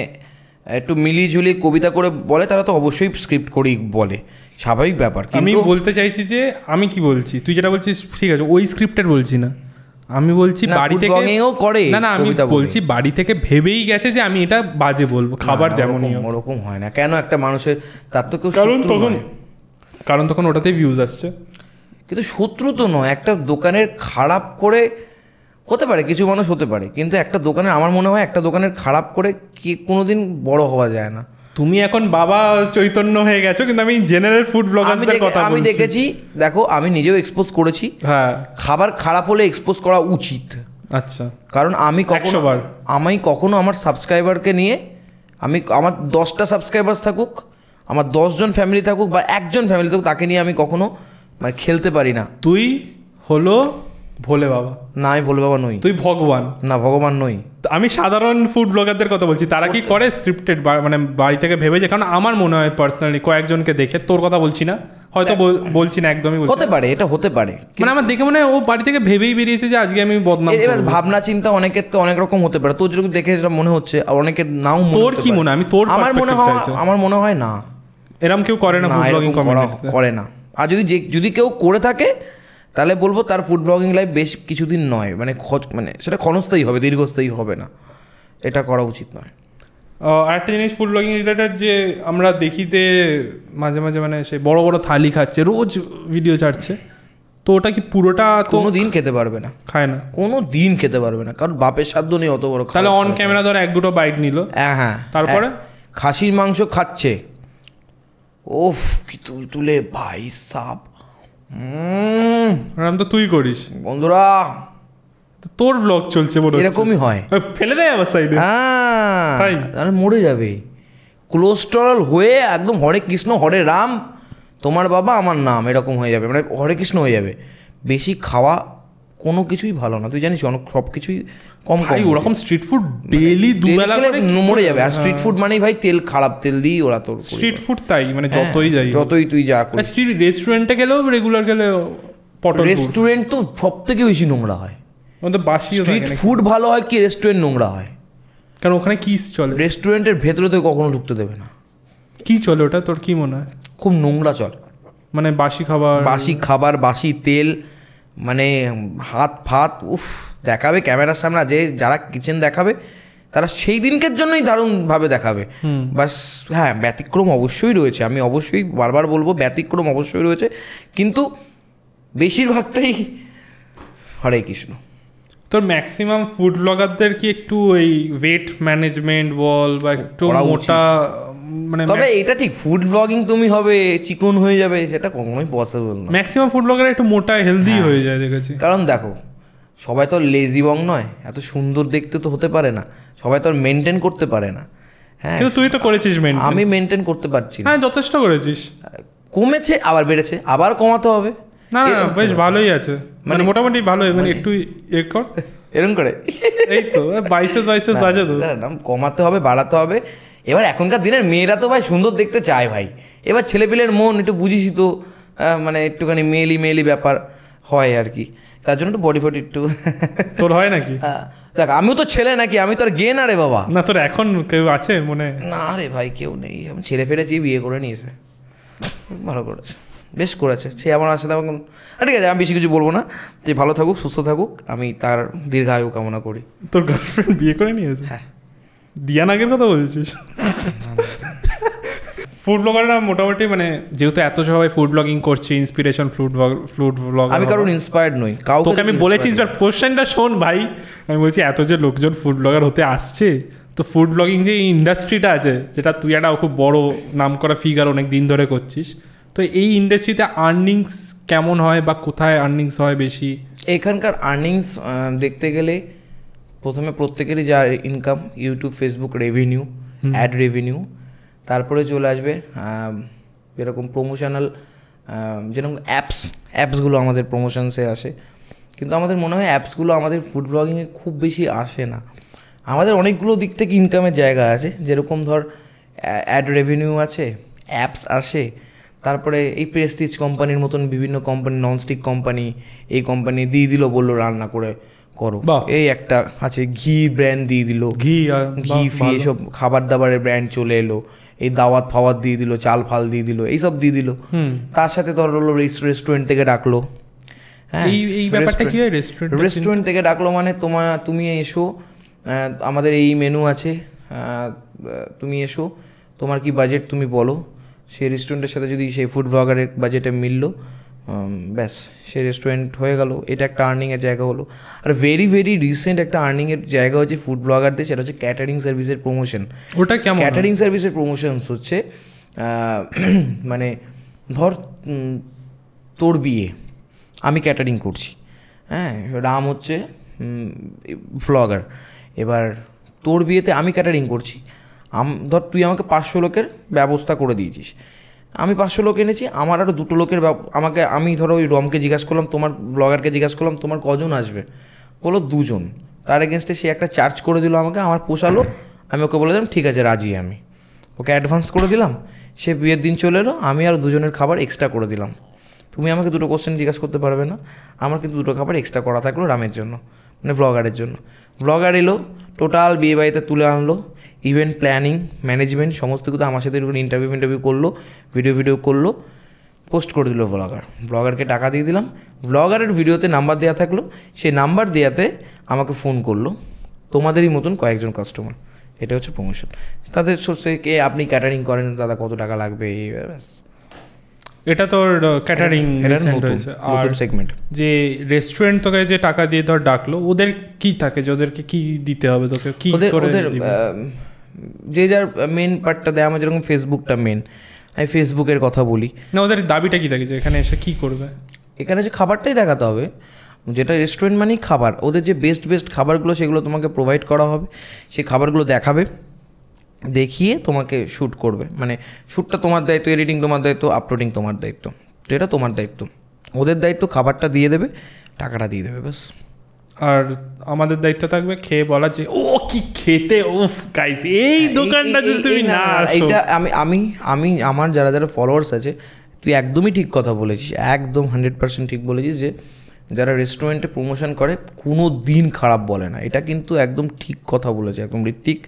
একটু মিলিঝুলি কবিতা করে বলে তারা তো অবশ্যই স্ক্রিপ্ট করেই বলে, স্বাভাবিক ব্যাপার। আমি বলতে চাইছি যে আমি কি বলছি, তুই যেটা বলছিস ঠিক আছে, ওই স্ক্রিপ্টেড বলছি না, আমি বলছি বাড়ি থেকে করে না, আমি বলছি বাড়ি থেকে ভেবেই গেছে যে আমি এটা বাজে বলবো, খাবার যেমনই ওরকম হয় না। কেন একটা মানুষের, তার তো কেউ কারণ তখন ওটাতেই ভিউজ আসছে, কিন্তু শত্রু তো নয়। একটা দোকানের খারাপ করে হতে পারে, কিছু মানুষ হতে পারে, কিন্তু একটা দোকানের, আমার মনে হয় একটা দোকানের খারাপ করে কি কোনোদিন বড় হওয়া যায় না। তুমি এখন বাবা চৈতন্য হয়ে গেছো, কিন্তু আমি জেনারেল ফুড ব্লগারদের কথা বলছি। আমি দেখেছি, দেখো আমি নিজেও এক্সপোজ করেছি। হ্যাঁ, খাবার খারাপ হলে এক্সপোজ করা উচিত। আচ্ছা, কারণ আমি কখনো আমার সাবস্ক্রাইবারকে নিয়ে, আমার 10টা সাবস্ক্রাইবার্স থাকুক, আমার 10 জন ফ্যামিলি থাকুক বা একজন ফ্যামিলি থাকুক, তাকে নিয়ে আমি কখনো মানে খেলতে পারি না। তুই হলো ভোলে বাবা না, আমি ভোলে বাবা নই। তুই ভগবান না, ভগবান নই। আমি সাধারণ ফুড ব্লগারদের কথা বলছি, তারা কি করে স্ক্রিপ্টেড, মানে বাড়ি থেকে ভেবে যায়? কারণ আমার মনে হয় পার্সোনালি কয়েকজনকে দেখে, তোর কথা বলছি না, হয়তো বলছি না, একদমই হতে পারে, এটা হতে পারে, মানে আমার দেখে মনে হয় ও বাড়ি থেকে ভেবেই বেরিয়েছে যে আজকে আমি বদনাম। এবার ভাবনা চিন্তা অনেকের তো অনেক রকম হতে পারে, তোর যেরকম দেখে যেটা মনে হচ্ছে, আর অনেকের নাও। তোর কি মনে হয়? আমি তোর আমার মনে হয় না, এরকম কেউ করে না, ফুড ব্লগিং করে না। আর যদি কেউ করে থাকে তাহলে বলবো তার ফুড ব্লগিং লাইফ বেশ কিছুদিন নয়, মানে সেটা ক্ষণস্থায়ী হবে, দীর্ঘস্থায়ী হবে না, এটা করা উচিত নয়। আরেকটা জিনিস ফুড ব্লগিং রিলেটেড, যে আমরা দেখিতে মাঝে মাঝে মানে সে বড় বড় থালি খাচ্ছে, রোজ ভিডিও ছাড়ছে, তো ওটা কি পুরোটা কোনো দিন খেতে পারবে না? খায় না, কোনো দিন খেতে পারবে না, কারণ বাপের সাধ্য নেই অত বড়। তাহলে অন ক্যামেরা ধর 1-2 বাইট নিল, হ্যাঁ, তারপরে খাসির মাংস খাচ্ছে, ওফ কি তুলে ভাই সাব, তো তুই করিস বন্ধুরা, তোর ব্লগ চলছে বলে এরকমই হয়, ফেলে দেয় আবার সাইডে, তাই তাহলে মরে যাবে, কোলেস্টেরল হয়ে একদম হরে কৃষ্ণ হরে রাম তোমার বাবা আমার নাম এরকম হয়ে যাবে, মানে হরে কৃষ্ণ হয়ে যাবে। বেশি খাওয়া কোনো কিছুই ভালো না, তুই জানিস, সব কিছুই কম খাই। ওরকম স্ট্রিট ফুড ডেইলি দুবেলা মরে যাবে। আর স্ট্রিট ফুড মানেই ভাই তেল, খারাপ তেল দিই ওরা তোর স্ট্রিট ফুড, তাই মানে যতই তুই যা স্ট্রিট রেস্টুরেন্টে গেলেও রেগুলার গেলেও, রেস্টুরেন্ট তো সব থেকে বেশি নোংরা হয়, বাসি। স্ট্রিট ফুড ভালো হয় কি রেস্টুরেন্ট নোংরা হয়? কারণ ওখানে কি চলে, রেস্টুরেন্টের ভেতরে তো কখনো ঢুকতে দেবে না। কি চলে ওটা তোর কি মনে হয়? খুব নোংরা চলে, মানে বাসি খাবার, বাসি তেল, মানে হাত ফাত দেখাবে ক্যামেরার সামনে, যারা কিচেন দেখাবে তারা সেই দিনকের জন্যই দারুণভাবে দেখাবে। বাস হ্যাঁ, ব্যতিক্রম অবশ্যই রয়েছে, আমি অবশ্যই বারবার বলবো ব্যতিক্রম অবশ্যই রয়েছে, কিন্তু বেশিরভাগটাই হরে কৃষ্ণ। তোর ম্যাক্সিমাম ফুড ব্লগারদের কি একটু ওই ওয়েট ম্যানেজমেন্ট বল বা একটু মোটা, মানে তবে এটা ঠিক ফুড ব্লগিং তুমি হবে চিকন হয়ে যাবে সেটা কখনোই পসিবল না। ম্যাক্সিমাম ফুড ব্লগার একটু মোটা হেলদি হয়ে যায় দেখেছি। কারণ দেখো সবাই তো লেজি বং নয়, এত সুন্দর দেখতে তো হতে পারে না, সবাই তো আর মেনটেন করতে পারে না। হ্যাঁ, কিন্তু তুই তো করেছিস মেনটেন। আমি মেনটেন করতে পারছি না। হ্যাঁ, যথেষ্ট করেছিস। কমেছে আবার বেড়েছে, আবার কমাতে হবে। না না, বেশ ভালোই আছে, মানে মোটামুটি ভালোই, মানে একটু কর এরকম করে, এই তো বাইসেস আছে তো, কমাতে হবে বাড়াতে হবে। এবার এখনকার দিনের মেয়েরা তো ভাই সুন্দর দেখতে চায় ভাই, এবার ছেলেপিলের মন একটু বুঝিসই তো, মানে একটুখানি মেলি ব্যাপার হয় আর কি, তার জন্য একটু বডি ফডি একটু। তোর হয় নাকি? দেখ আমিও তো ছেলে নাকি, আমি তো আর গে না রে বাবা। না তোর এখন কেউ আছে মনে? না রে ভাই কেউ নেই, আমি ছেলে ফেলেছি, বিয়ে করে নিয়েছে, ভালো করেছে, বেশ করেছে। সে আমার আসলে এখন ঠিক আছে, আমি বেশি কিছু বলবো না, যে ভালো থাকুক সুস্থ থাকুক, আমি তার দীর্ঘায়ু কামনা করি। তোর গার্লফ্রেন্ড বিয়ে করে নিয়েছে? হ্যাঁ। দিয়া নাগের কথা বলছিস? ফুড ব্লগাররা মোটামুটি, মানে যেহেতু এত সবাই ফুড ব্লগিং করছে, ইন্সপিরেশন ফুড ব্লগ, আমি কারণ ইন্সপায়ার্ড নই, তোকে আমি বলেছি কোশ্চেনটা শোন ভাই, আমি বলছি এত যে লোকজন ফুড ব্লগার হতে আসছে, তো ফুড ব্লগিং যে ইন্ডাস্ট্রিটা আছে, যেটা তুই একটা খুব বড় নাম করা ফিগার অনেক দিন ধরে করছিস, তো এই ইন্ডাস্ট্রিতে আর্নিংস কেমন হয় বা কোথায় আর্নিংস হয় বেশি? এখানকার আর্নিংস দেখতে গেলে প্রথমে প্রত্যেকেরই যা income, YouTube Facebook revenue, add revenue, তারপরে চলে আসবে এরকম প্রমোশনাল, যেরকম অ্যাপসগুলো আমাদের প্রমোশনসে আসে, কিন্তু আমাদের মনে হয় অ্যাপসগুলো আমাদের ফুড ব্লগিংয়ে খুব বেশি আসে না। আমাদের অনেকগুলো দিক থেকে ইনকামের জায়গা আছে, যেরকম ধর অ্যাড রেভিনিউ আছে, অ্যাপস আসে, তারপরে এই প্রেস্টিজ কোম্পানির মতন বিভিন্ন কোম্পানি, ননস্টিক কোম্পানি, এই কোম্পানি দিয়ে দিল, বললো রান্না করে করো, এই একটা আছে, ঘি ব্র্যান্ড দিয়ে দিল, ঘি ফি এসব খাবার দাবারের ব্র্যান্ড চলে এলো, এই দাওয়াত ফাওয়াত দিয়ে দিল, চাল ফাল দিয়ে দিল, এইসব দিয়ে দিল, তার সাথে ধর হলো রেস্টুরেন্ট থেকে ডাকলো। হ্যাঁ, এই ব্যাপারটা কি হয়? রেস্টুরেন্ট থেকে ডাকলো মানে তুমি এসো, আমাদের এই মেনু আছে, তুমি এসো, তোমার কি বাজেট তুমি বলো, সেই রেস্টুরেন্টের সাথে যদি সেই ফুড ব্লগারের বাজেটে মিললো, ব্যাস সে রেস্টুরেন্ট হয়ে গেল, এটা একটা আর্নিংয়ের জায়গা হলো। আর ভেরি রিসেন্ট একটা আর্নিংয়ের জায়গা হচ্ছে ফুড ব্লগারদের, সেটা হচ্ছে ক্যাটারিং সার্ভিসের প্রমোশন। ওটা কেমন? ক্যাটারিং সার্ভিসের প্রমোশনস হচ্ছে মানে ধর তোর বিয়ে, আমি ক্যাটারিং করছি, হ্যাঁ, রাম হচ্ছে ব্লগার, এবার তোর বিয়েতে আমি ক্যাটারিং করছি, ধর তুই আমাকে 500 লোকের ব্যবস্থা করে দিয়েছিস, আমি 500 লোক এনেছি, আমার আরও 2টো লোকের আমি ধরো ওই রমকে জিজ্ঞাসা করলাম, তোমার ব্লগারকে জিজ্ঞাসা করলাম তোমার কজন আসবে, বলো 2 জন, তার এগেনস্টে সে একটা চার্জ করে দিল আমাকে, আমার পোষালো, আমি ওকে বলে দিলাম ঠিক আছে রাজি, আমি ওকে অ্যাডভান্স করে দিলাম, সে বিয়ের দিন চলে এলো, আমি আর 2 জনের খাবার এক্সট্রা করে দিলাম। তুমি আমাকে 2টো কোশ্চেন জিজ্ঞাসা করতে পারবে না, আমার কিন্তু 2টো খাবার এক্সট্রা করা থাকলো রামের জন্য, মানে ব্লগারের জন্য। ব্লগার এলো, টোটাল বিয়ে বাড়িতে তুলে আনলো, ইভেন্ট প্ল্যানিং ম্যানেজমেন্ট সমস্ত কিছু আমার সাথে এরকম ইন্টারভিউ করলো, ভিডিও করলো, পোস্ট করে দিল ব্লগারকে টাকা দিয়ে দিলাম, ব্লগারের ভিডিওতে নাম্বার দেওয়া থাকলো, সেই নাম্বার দেওয়াতে আমাকে ফোন করলো তোমাদেরই মতন কয়েকজন কাস্টমার, এটা হচ্ছে প্রমোশন। তাদের সোর্সে কে আপনি ক্যাটারিং করেন, দাদা কত টাকা লাগবে, এই ব্যাস। এটা তোর ক্যাটারিং নতুন সেগমেন্ট। যে রেস্টুরেন্ট তোকে যে টাকা দিয়ে ধর ডাকলো, ওদের কি থাকে যে ওদেরকে কি দিতে হবে তোকে, কি করে ওদের যে যার মেন পার্টটা দেয়, আমার যেরকম ফেসবুকটা মেন, আমি ফেসবুকের কথা বলি না, ওদের দাবিটা কি থাকে যে এখানে এসে কি করবে? এখানে যে খাবারটাই দেখাতে হবে, যেটা রেস্টুরেন্ট মানেই খাবার, ওদের যে বেস্ট খাবারগুলো সেগুলো তোমাকে প্রোভাইড করা হবে, সেই খাবারগুলো দেখাবে, দেখিয়ে তোমাকে শ্যুট করবে, মানে শ্যুটটা তোমার দায়িত্ব, এডিটিং তোমার দায়িত্ব, আপলোডিং তোমার দায়িত্ব, যেটা তোমার দায়িত্ব, ওদের দায়িত্ব খাবারটা দিয়ে দেবে, টাকাটা দিয়ে দেবে, ব্যাস। আর আমাদের দায়িত্ব থাকবে খেয়ে বলা যে ও কি খেতে, উফ গাইস এই দোকানটা যদি তুমি না আসো। এইটা আমি আমার যারা ফলোয়ার্স আছে, তুই একদমই ঠিক কথা বলেছিস, একদম 100% ঠিক বলেছিস, যে যারা রেস্টুরেন্টে প্রমোশন করে কোনো দিন খারাপ বলে না, এটা কিন্তু একদম ঠিক কথা বলেছে একদম ঋত্বিক।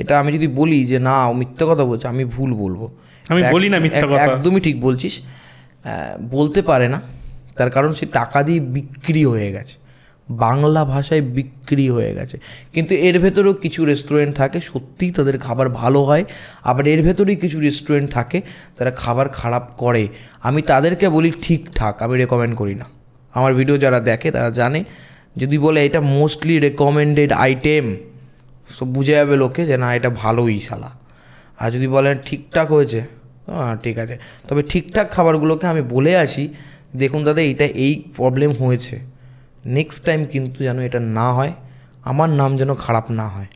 এটা আমি যদি বলি যে না ও মিথ্যা কথা বলছে, আমি ভুল বলবো। আমি বলি না মিথ্যা কথা, একদমই ঠিক বলছিস। বলতে পারে না, তার কারণ সে টাকা দিয়ে বিক্রি হয়ে গেছে, বাংলা ভাষায় বিক্রি হয়ে গেছে। কিন্তু এর ভেতরেও কিছু রেস্টুরেন্ট থাকে সত্যিই তাদের খাবার ভালো হয়, আবার এর ভেতরেই কিছু রেস্টুরেন্ট থাকে তারা খাবার খারাপ করে। আমি তাদেরকে বলি ঠিকঠাক, আমি রেকমেন্ড করি না। আমার ভিডিও যারা দেখে তারা জানে, যদি বলে এটা মোস্টলি রেকমেন্ডেড আইটেম, সব বুঝে যাবে লোকে যে না এটা ভালোই শালা। আর যদি বলেন ঠিকঠাক হয়েছে, ঠিক আছে, তবে ঠিকঠাক খাবারগুলোকে আমি বলে আসি দেখুন দাদা এটা এই প্রবলেম হয়েছে, নেক্সট টাইম কিন্তু যেন এটা না হয়, আমার নাম যেন খারাপ না হয়।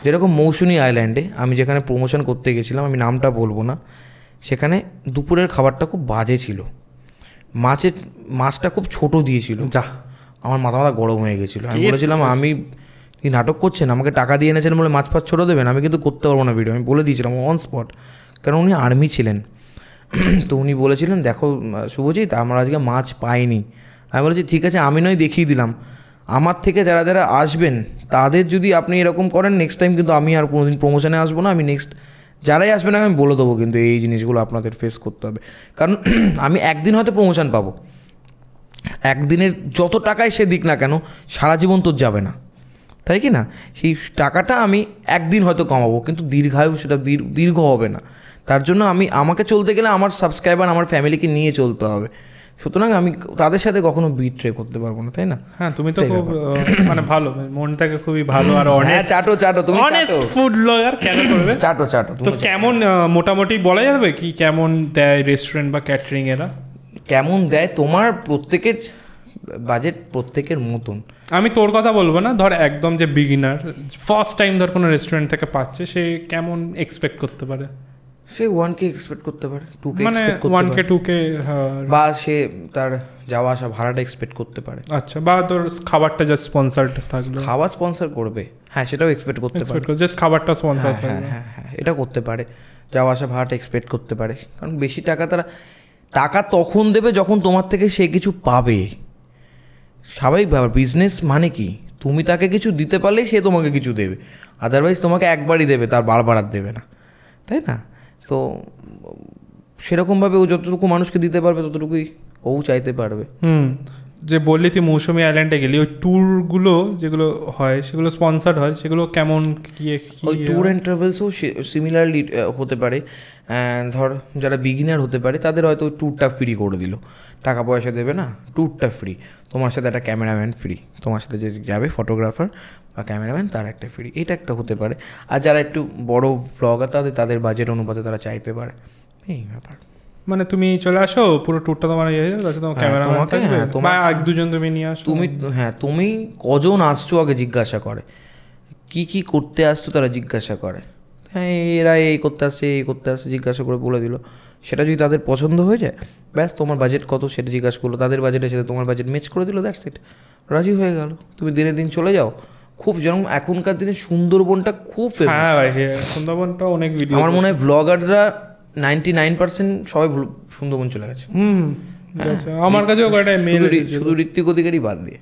যেরকম মৌসুনি আইল্যান্ডে আমি যেখানে প্রমোশন করতে গেছিলাম, আমি নামটা বলবো না, সেখানে দুপুরের খাবারটা খুব বাজে ছিল, মাছটা খুব ছোট দিয়েছিল, যা আমার মাথা গরম হয়ে গেছিলো। আমি বলেছিলাম আমি কি নাটক করছেন, আমাকে টাকা দিয়ে এনেছেন বলে মাছ ফাছ ছোটো দেবেন, আমি কিন্তু করতে পারবো না ভিডিও, আমি বলে দিয়েছিলাম অন স্পট, কারণ উনি আর্মি ছিলেন। তো উনি বলেছিলেন দেখো শুভজিৎ আমরা আজকে মাছ পাইনি। আমি বলেছি ঠিক আছে, আমি নয় দেখিয়ে দিলাম, আমার থেকে যারা যারা আসবেন তাদের যদি আপনি এরকম করেন নেক্সট টাইম কিন্তু আমি আর কোনোদিন প্রমোশনে আসবো না, আমি নেক্সট যারাই আসবে না আমি বলে দেবো কিন্তু এই জিনিসগুলো আপনাদের ফেস করতে হবে। কারণ আমি একদিন হয়তো প্রমোশন পাবো, একদিনের যত টাকায় সে দিক না কেন সারা জীবন তোর যাবে না, তাই কি না? সেই টাকাটা আমি একদিন হয়তো কমাবো, কিন্তু দীর্ঘায়ু সেটা দীর্ঘ হবে না। তার জন্য আমাকে চলতে গেলে আমার সাবস্ক্রাইবার আমার ফ্যামিলিকে নিয়ে চলতে হবে, সুতরাং আমি তাদের সাথে কখনো বিট্রে করতে পারবো না, তাই না? হ্যাঁ তুমি তো খুব মানে ভালো, মনটাকে খুবই ভালো আর অনেস্ট। চাটো তুমি অনেস্ট ফুড ব্লগার কেন করবে? চাটো তো কেমন মোটামুটি বলা যাবে কি কেমন দেয় রেস্টুরেন্ট বা ক্যাটারিং এরা? কেমন দেয় তোমার প্রত্যেকের বাজেট প্রত্যেকের মতন। আমি তোর কথা বলবো না, ধর একদম যে বিগিনার ফার্স্ট টাইম ধর কোনো রেস্টুরেন্ট থেকে পাচ্ছে, সে কেমন এক্সপেক্ট করতে পারে? সে 1K এক্সপেক্ট করতে পারে, 2K মানে এক্সপেক্ট করতে পারে, 1K 2K, বা সে তার যাওয়া আসা ভাড়াটা এক্সপেক্ট করতে পারে। আচ্ছা, বা তোর খাবারটা জাস্ট স্পন্সার্ড থাকলো, খাবার স্পন্সর করবে, হ্যাঁ সেটাও এক্সপেক্ট করতে পারে, জাস্ট খাবারটা স্পন্সর থাকবে, হ্যাঁ এটা করতে পারে। যাওয়া আসা ভাড়াটা এক্সপেক্ট করতে পারে, কারণ বেশি টাকা তখন দেবে যখন তোমার থেকে সে কিছু পাবে। স্বাভাবিক ব্যাপার, বিজনেস মানে কি, তুমি তাকে কিছু দিতে পারলেই সে তোমাকে কিছু দেবে, আদারওয়াইজ তোমাকে একবারই দেবে, তার বারবার আর দেবে না, তাই না? তো সেরকমভাবে ও যতটুকু মানুষকে দিতে পারবে ততটুকুই ও চাইতে পারবে। যে বললি তুই মৌসুমি আইল্যান্ডে গেলি, ওই ট্যুরগুলো যেগুলো হয় সেগুলো স্পন্সার্ড হয়, সেগুলো কেমন কি? ওই ট্যুর অ্যান্ড ট্রাভেলসও সিমিলারলি হতে পারে। ধর যারা বিগিনার হতে পারে তাদের হয়তো ট্যুরটা ফ্রি করে দিল, টাকা পয়সা দেবে না, ট্যুরটা ফ্রি, তোমার সাথে একটা ক্যামেরাম্যান ফ্রি, তোমার সাথে যে যাবে ফটোগ্রাফার বা ক্যামেরাম্যান তার একটা ফ্রি, এটা একটা হতে পারে। আর যারা একটু বড় ব্লগার তাদের বাজেট অনুপাতে তারা চাইতে পারে, এই ব্যাপার। মানে তুমি চলে আসো, পুরো ট্যুরটা তোমার ইয়ে হয়ে যাবে, তোমার ক্যামেরাম্যান থাকবে, বা এক দুজন তুমি নিয়ে আসো। তুমি কজন আসছো আগে জিজ্ঞাসা করে, কি করতে আসছো তারা জিজ্ঞাসা করে, হ্যাঁ এরা এই করতে আসছে জিজ্ঞাসা করে বলে দিল। সেটা যদি তাদের পছন্দ হয়ে যায়, ব্যাস তোমার বাজেট কত সেটা জিজ্ঞাসা করলো, তাদের বাজেটের সাথে তোমার বাজেট ম্যাচ করে দিল, দ্যাটস ইট, রাজি হয়ে গেল, তুমি দিনে দিন চলে যাও। খুব যেমন এখনকার দিনে সুন্দরবনটা খুব ফেমাস। হ্যাঁ ভাই, সুন্দরবনটা অনেক ভিডিও, আমার মনে হয় ব্লগাররা 99% সবাই সুন্দরবন চলে গেছে। আমার কাছেও শুধু ঋত্বিক অধিকারী বাদ দিয়ে।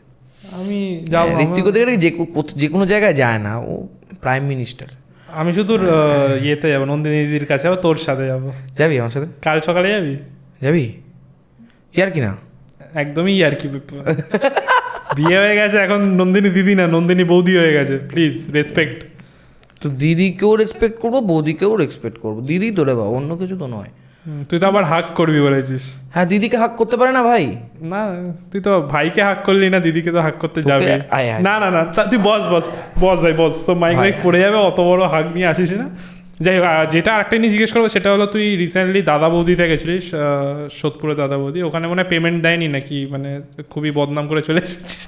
আমি যাবো, ঋত্বিক অধিকারী যে কোনো জায়গায় যায় না, ও প্রাইম মিনিস্টার। আমি শুধু ইয়েতে যাবো, নন্দিনী দিদির কাছে যাবো, তোর সাথে যাবো। যাবি আমার সাথে? কাল সকালে যাবি? কি আর কি না, একদমই আর কি, বিয়ে হয়ে গেছে এখন, নন্দিনী দিদি না নন্দিনী বৌদি হয়ে গেছে, প্লিজ রেসপেক্ট। তো দিদিকেও রেসপেক্ট করবো, বৌদিকেও রেসপেক্ট করবো, দিদি তো রে বাবা, অন্য কিছু তো নয়। তুই তো আবার হাক করবি বলেছিস। হ্যাঁ দিদিকে হাক করতে পারে না ভাই? না তুই তো ভাইকে হাক করলি না, দিদিকে তো হাক করতে যাবে না। না না তুই বস ভাই বস, তো মাইক পড়ে যাবে, অত বড় হাক নিয়ে আসিস না। যাই হোক, যেটা আরেকটা নিয়ে জিজ্ঞেস করবো সেটা হলো, তুই রিসেন্টলি দাদা বৌদিতে গেছিলিস, সোদপুরে দাদা বৌদি, ওখানে মনে হয় পেমেন্ট দেয়নি নাকি, মানে খুবই বদনাম করে চলে এসেছিস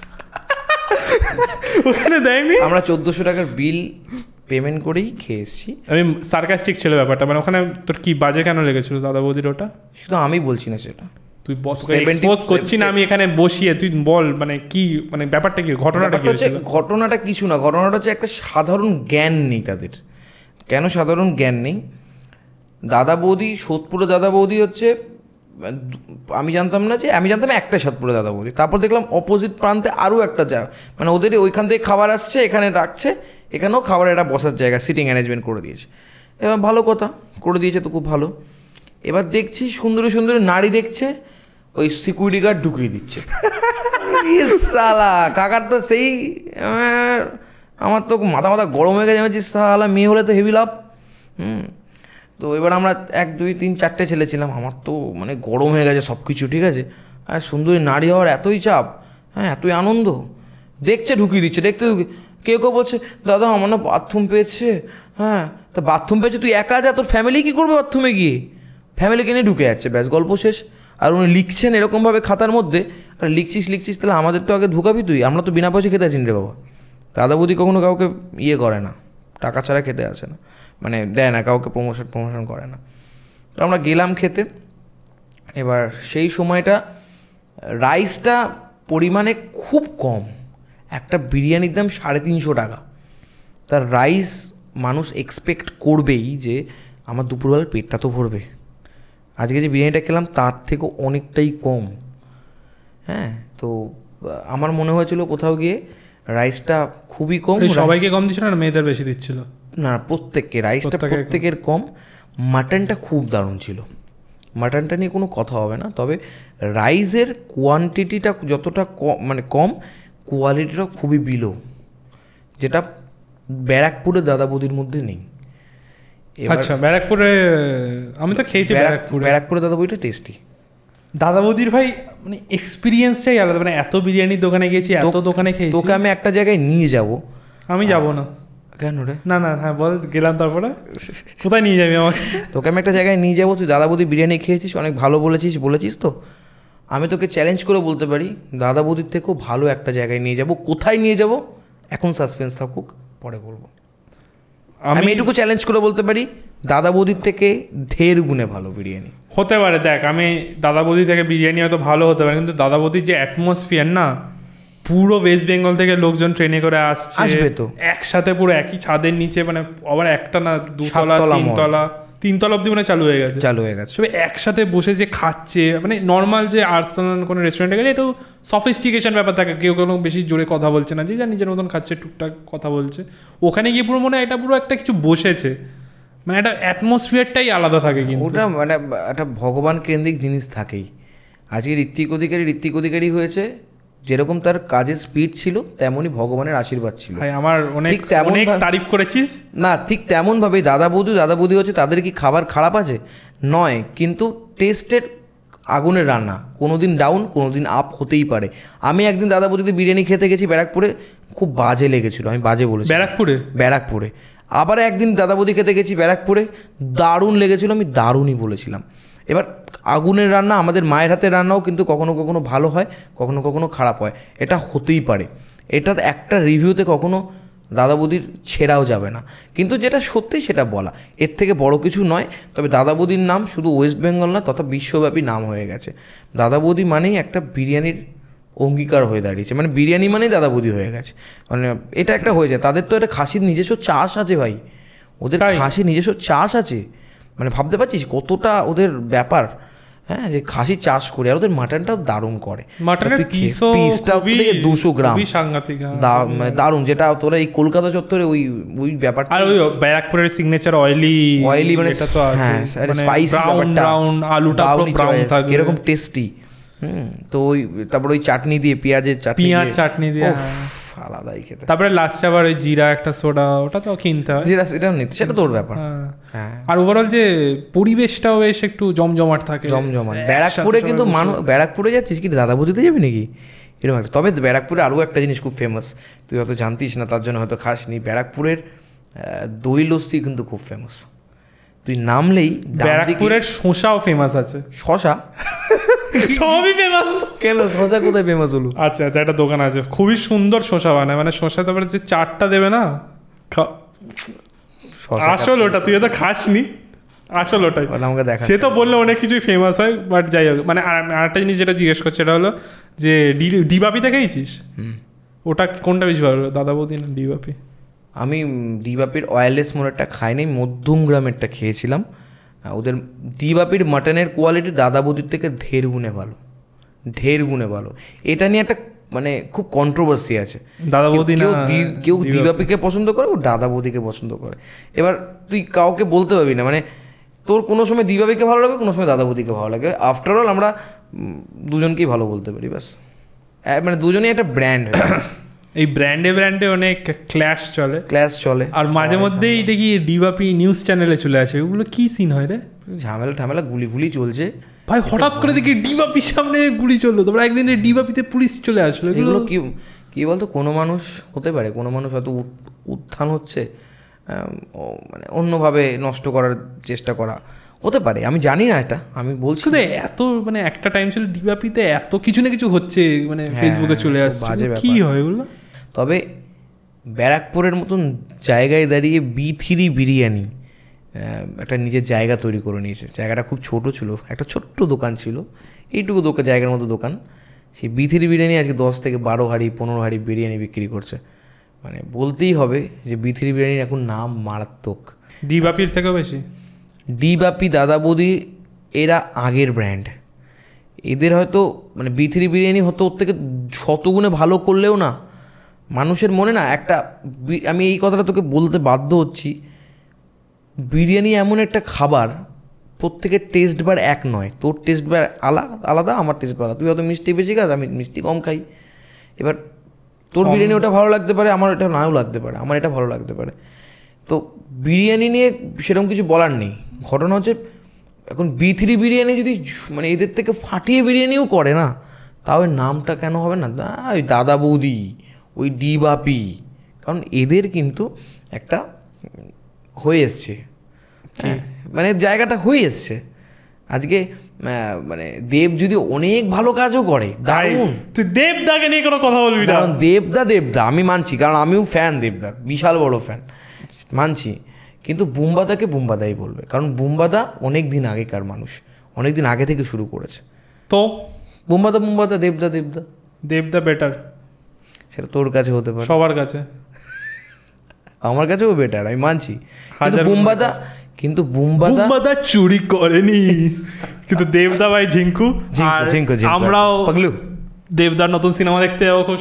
ওখানে দেয়নি? আমরা 1400 টাকার বিল পেমেন্ট করেই খেয়ে এসেছি। আমি সার্কাস্টিক ছিল ব্যাপারটা, মানে ওখানে তোর কি বাজে কেন লেগেছিল দাদা বৌদির ওটা? শুধু আমি বলছি না সেটা, তুই এক্সপোজ করছি না আমি এখানে বসিয়ে, তুই বল মানে কি, মানে ব্যাপারটা কি, ঘটনাটা কি হয়েছিল? ঘটনাটা কিছু না, ঘটনাটা হচ্ছে একটা সাধারণ জ্ঞান নেই তাদের। কেন সাধারণ জ্ঞান নেই? দাদা বৌদি, সোদপুরে দাদা বৌদি হচ্ছে আমি জানতাম না, যে আমি জানতাম একটাই সাতপুরে দাদা বৌদি। তারপর দেখলাম অপোজিট প্রান্তে আরও একটা মানে ওদেরই ওইখান থেকে খাবার আসছে, এখানে রাখছে, এখানেও খাবারের একটা বসার জায়গা সিটিং অ্যারেঞ্জমেন্ট করে দিয়েছে। এবার ভালো কথা, করে দিয়েছে তো খুব ভালো। এবার দেখছি সুন্দরী সুন্দরী নারী দেখছে, ওই সিকিউরিটি গার্ড ঢুকিয়ে দিচ্ছে। সালা কাকার তো সেই আমার তো মাথা গরম হয়ে গেছে। বলছি সালা মেয়ে হলে তো হেভি লাভ। তো এবার আমরা 1 2 3 4টে ছেলে ছিলাম, আমার তো মানে গরম হয়ে গেছে সব কিছু, ঠিক আছে। আর সুন্দরী নারী হওয়ার এতই চাপ, হ্যাঁ এতই আনন্দ, দেখছে ঢুকিয়ে দিচ্ছে, দেখতে কেউ কেউ বলছে দাদা আমার না বাথরুম পেয়েছে। হ্যাঁ তা বাথরুম পেয়েছে, তুই একা যা, তোর ফ্যামিলি কী করবে বাথরুমে গিয়ে? ফ্যামিলিকে নিয়ে ঢুকে যাচ্ছে, ব্যাস গল্প শেষ। আর উনি লিখছেন এরকমভাবে খাতার মধ্যে, আর লিখছিস তাহলে আমাদের তো আগে ঢুকাবি তুই, আমরা তো বিনা পয়সা খেতে আছি রে বাবা। দাদা বৌদি কখনো কাউকে ইয়ে করে না, টাকা ছাড়া খেতে আসে না, মানে দেয় না কাউকে, প্রমোশন করে না। তো আমরা গেলাম খেতে। এবার সেই সময়টা রাইসটা পরিমাণে খুব কম, একটা বিরিয়ানির দাম 350 টাকা। তার রাইস মানুষ এক্সপেক্ট করবেই যে আমার দুপুরবেলার পেটটা তো ভরবে। আজকে যে বিরিয়ানিটা খেলাম তার থেকে অনেকটাই কম। হ্যাঁ, তো আমার মনে হয়েছিল কোথাও গিয়ে রাইসটা খুবই কম। সবাইকে কম দিচ্ছিল না, মেয়েদের বেশি দিচ্ছিল? না, প্রত্যেককে, রাইসটা প্রত্যেকের কম। মাটনটা খুব দারুণ ছিল, মাটনটা নিয়ে কোনো কথা হবে না। তবে রাইসের কোয়ান্টিটিটা যতটা কম, মানে কম, কোয়ালিটিটা খুবই বিলো, যেটা ব্যারাকপুরে দাদা বৌদির মধ্যে নেই। আচ্ছা, ব্যারাকপুরে আমি তো খেয়েছি। ব্যারাকপুরে দাদা বৌদিটা টেস্টি। দাদা বৌদির ভাই মানে এক্সপিরিয়েন্সটাই আলাদা, মানে এত বিরিয়ানির দোকানে গেছি, এত দোকানে খেয়েছি। তোকে আমি একটা জায়গায় নিয়ে যাব। আমি যাব না। কেন রে? না, হ্যাঁ বল, গেলাম তারপরে কোথায় নিয়ে যাবি আমাকে? তোকে আমি একটা জায়গায় নিয়ে যাবো, তুই দাদা বৌদি বিরিয়ানি খেয়েছিস, অনেক ভালো বলেছিস তো। আমি তোকে চ্যালেঞ্জ করে বলতে পারি দাদা বৌদির থেকেও ভালো একটা জায়গায় নিয়ে যাব। কোথায় নিয়ে যাব এখন সাসপেন্স থাকুক, পরে বলবো। আমি এটুকু চ্যালেঞ্জ করে বলতে পারি দাদা বৌদির থেকে 1.5 গুণে ভালো বিরিয়ানি হতে পারে। দেখ, আমি দাদা বৌদি থেকে বিরিয়ানি হয়তো ভালো হতে পারে, কিন্তু দাদা বৌদির যে অ্যাটমসফিয়ার না, পুরো ওয়েস্ট বেঙ্গল থেকে লোকজন ট্রেনে করে আসবে তো একসাথে, পুরো একই ছাদের নিচে, মানে আবার একটা না, 2তলা 3তলা অব্দি মানে চালু হয়ে গেছে। সবাই একসাথে বসে যে খাচ্ছে, মানে নর্মাল যে আর্সেনাল কোনো রেস্টুরেন্টে গেলে একটু সফিস্টিকেশন ব্যাপার থাকে, কেউ কোনো বেশি জোরে কথা বলছে না, যে যা নিজের মতন খাচ্ছে, টুকটাক কথা বলছে। ওখানে গিয়ে পুরো মনে হয় এটা পুরো একটা কিছু বসেছে, মানে একটা অ্যাটমসফিয়ারটাই আলাদা থাকে। কিন্তু ওটা মানে একটা ভগবান কেন্দ্রিক জিনিস থাকেই। আজকে ঋত্বিক অধিকারী হয়েছে, যেরকম তার কাজের স্পিড ছিল তেমনই ভগবানের আশীর্বাদ ছিল। আমার অনেক তারিফ করেছিস না, ঠিক তেমনভাবেই দাদা বৌদি হচ্ছে, তাদের কি খাবার খারাপ আছে নয়, কিন্তু টেস্টের আগুনের রান্না, কোনোদিন ডাউন কোনোদিন আপ হতেই পারে। আমি একদিন দাদা বৌদিতে বিরিয়ানি খেতে গেছি ব্যারাকপুরে, খুব বাজে লেগেছিল, আমি বাজে বলেছি। ব্যারাকপুরে আবার একদিন দাদা বৌদি খেতে গেছি ব্যারাকপুরে, দারুণ লেগেছিল, আমি দারুণই বলেছিলাম। এবার আগুনের রান্না, আমাদের মায়ের হাতের রান্নাও কিন্তু কখনো কখনো ভালো হয়, কখনো কখনো খারাপ হয়, এটা হতেই পারে। এটা একটা রিভিউতে কখনো দাদা বৌদির ছেড়াও যাবে না, কিন্তু যেটা সত্যি সেটা বলা, এর থেকে বড় কিছু নয়। তবে দাদা বৌদির নাম শুধু ওয়েস্ট বেঙ্গল না, তথা বিশ্বব্যাপী নাম হয়ে গেছে। দাদা বৌদি মানেই একটা বিরিয়ানির অঙ্গীকার হয়ে দাঁড়িয়েছে, মানে বিরিয়ানি মানেই দাদা বৌদি হয়ে গেছে, মানে এটা একটা হয়ে যায়। তাদের তো একটা খাসির নিজস্ব চাষ আছে ভাই, ওদের খাসির নিজস্ব চাষ আছে, মানে ভাবতে পারছিস কতটা ওদের ব্যাপার। হ্যাঁ, যে খাসি চাষ করে, আর ওদের মাটনটাও দারুণ করে, পিসটাও থেকে 200 গ্রাম, মানে দারুণ। যেটা তোরা এই কলকাতা চত্বরে ওই ব্যাপারটা, আর ওই ব্যারাকপুরের সিগনেচার অয়েলি, মানে হ্যাঁ স্পাইসি ব্যাপারটা, আলুটা ব্রাউন থাকে, এরকম টেস্টি। তো ওই তারপর ওই চাটনি দিয়ে, পেঁয়াজ চাটনি দিয়ে আলাদাই খেতে। তারপরে লাস্টে আবার ওই জিরা একটা সোডা, ওটা তো কিনতে হয়, জিরা সেটা নিতে, সেটা তোর ব্যাপার। আর ওভারঅল যে পরিবেশটাও বেশ একটু জমজমাট থাকে, ব্যারাকপুরে কিন্তু মানুষ, ব্যারাকপুরে যাচ্ছিস কি দাদা বৌদিতে যাবি নাকি এরকম একটা। তবে ব্যারাকপুরে আরও একটা জিনিস খুব ফেমাস, তুই হয়তো জানতিস না, তার জন্য হয়তো খাসনি। ব্যারাকপুরের দই লস্যি কিন্তু খুব ফেমাস। তুই নামলেই, ব্যারাকপুরের শসাও ফেমাস আছে। শসা সবই ফেমাস। কেন, শসা কোথায় ফেমাস হলো? আচ্ছা, একটা দোকান আছে, খুবই সুন্দর শসা বানায়, মানে শসা তারপরে যে চাটটা দেবে না, আসল ওটা, তুই তো খাসনি, আসল ওটাই আমাকে দেখা। সে তো বললে অনেক কিছুই ফেমাস হয়, বাট যাই হোক, মানে আরেকটা জিনিস যেটা জিজ্ঞেস করছে সেটা হলো যে ডিবাপিতে খেয়েছিস? ওটা কোনটা বেশি ভালো, দাদা বৌদি না ডিবাপি? আমি ডিবাপির অয়েলেস মোড়েরটা খাইনি, মধ্যমগ্রামেরটা খেয়েছিলাম, ওদের দিবাপির মাটনের কোয়ালিটি দাদা বৌদির থেকে ঢের গুণে ভালো। এটা নিয়ে একটা মানে খুব কন্ট্রোভার্সি আছে। দাদা বৌদি না, কেউ দিবাপিকে পছন্দ করে, ও দাদা বৌদিকে পছন্দ করে। এবার তুই কাউকে বলতে পারবি না, মানে তোর কোনো সময় দিবাপিকে ভালো লাগে, কোনো সময় দাদা বৌদিকে ভালো লাগে। আফটার অল আমরা দুজনকেই ভালো বলতে পারি, ব্যাস। মানে দুজনেই একটা ব্র্যান্ড হয়ে গেছে। এই ব্র্যান্ডে অনেক ক্ল্যাশ চলে। আর মাঝে মধ্যেই দেখি ডিবাপি নিউজ চ্যানেলে চলে আসে, ওগুলো কি সিন হয় রে? ঝামেলা গুলি চলছে ভাই। হঠাৎ করে দেখি ডিবাপির সামনে গুলি চললো, তারপর একদিন ডিবাপিতে পুলিশ চলে আসলো। এগুলো কি বলতো, কোনো মানুষ হতে পারে, কোনো মানুষ হয়তো উত্থান হচ্ছে, মানে অন্যভাবে নষ্ট করার চেষ্টা করা হতে পারে, আমি জানি না, এটা আমি বলছি। এত মানে একটা টাইম ছিল ডিবাপিতে এত কিছু না কিছু হচ্ছে, মানে ফেসবুকে চলে আসছে, কি হয় এগুলো? তবে ব্যারাকপুরের মতন জায়গায় দাঁড়িয়ে B3 বিরিয়ানি একটা নিজের জায়গা তৈরি করে নিয়েছে। জায়গাটা খুব ছোট ছিল, একটা ছোট্ট দোকান ছিল, এইটুকু জায়গার মতো দোকান। সেই B3 বিরিয়ানি আজকে 10 থেকে 12 হাঁড়ি 15 হাঁড়ি বিরিয়ানি বিক্রি করছে। মানে বলতেই হবে যে B3 বিরিয়ানির এখন নাম মারাত্মক, ডিবাপির থেকেও বেশি। ডিবাপি, দাদা বৌদি এরা আগের ব্র্যান্ড। এদের হয়তো মানে B3 বিরিয়ানি হতো ওর থেকে শতগুণে ভালো করলেও না, মানুষের মনে না একটা, আমি এই কথাটা তোকে বলতে বাধ্য হচ্ছি, বিরিয়ানি এমন একটা খাবার প্রত্যেকের টেস্ট বার এক নয়। তোর টেস্ট বার আলাদা, আমার টেস্ট বার আলাদা। তুই হয়তো মিষ্টি বেশি খাস, আমি মিষ্টি কম খাই। এবার তোর বিরিয়ানি ওটা ভালো লাগতে পারে, আমার এটা নাও লাগতে পারে, আমার এটা ভালো লাগতে পারে। তো বিরিয়ানি নিয়ে সেরকম কিছু বলার নেই। ঘটনা হচ্ছে এখন B3 বিরিয়ানি যদি মানে এদের থেকে ফাটিয়ে বিরিয়ানিও করে না, তাও নামটা কেন হবে না ওই দাদা বৌদি, ওই ডিবাপি? কারণ এদের কিন্তু একটা হয়ে এসছে, মানে জায়গাটা হয়ে এসছে। আজকে মানে দেব যদি অনেক ভালো কাজও করে, দারুণ। তুই দেবদাকে নিয়ে কোনো কথা বলবি না? কারণ দেবদা আমি মানছি, কারণ আমিও ফ্যান দেবদার, বিশাল বড় ফ্যান, মানছি। কিন্তু বুম্বাদাকে বুম্বাদাই বলবে, কারণ বুম্বাদা অনেক দিন আগেকার মানুষ, অনেক দিন আগে থেকে শুরু করেছে। তো বুম্বাদা, দেবদা বেটার। সেটা তোর কাছে হতে পারে, সবার কাছে, আমার কাছেও বেটার, আমি মানছি। কিন্তু বুম্বাদা চুরি করেনি, কিন্তু দেবদা ভাই ঝিঙ্কু। আমরাও দেবদার নতুন সিনেমা দেখতে যাবো, খুব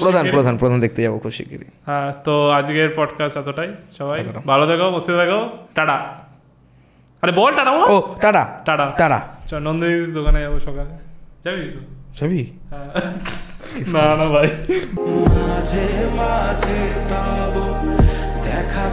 প্রধান দেখতে যাবো খুব শিগগিরই। হ্যাঁ, তো আজকের পডকাস্ট এতটাই। সবাই ভালো থেকো, সুস্থ থেকো, টাটা। আরে বল টাটা। ও টাটা। চল নন্দিনীর দোকানে যাবো সকালে, যাবি তো? যাবি? না ভাই, মাঝে মাঝে পাবো দেখা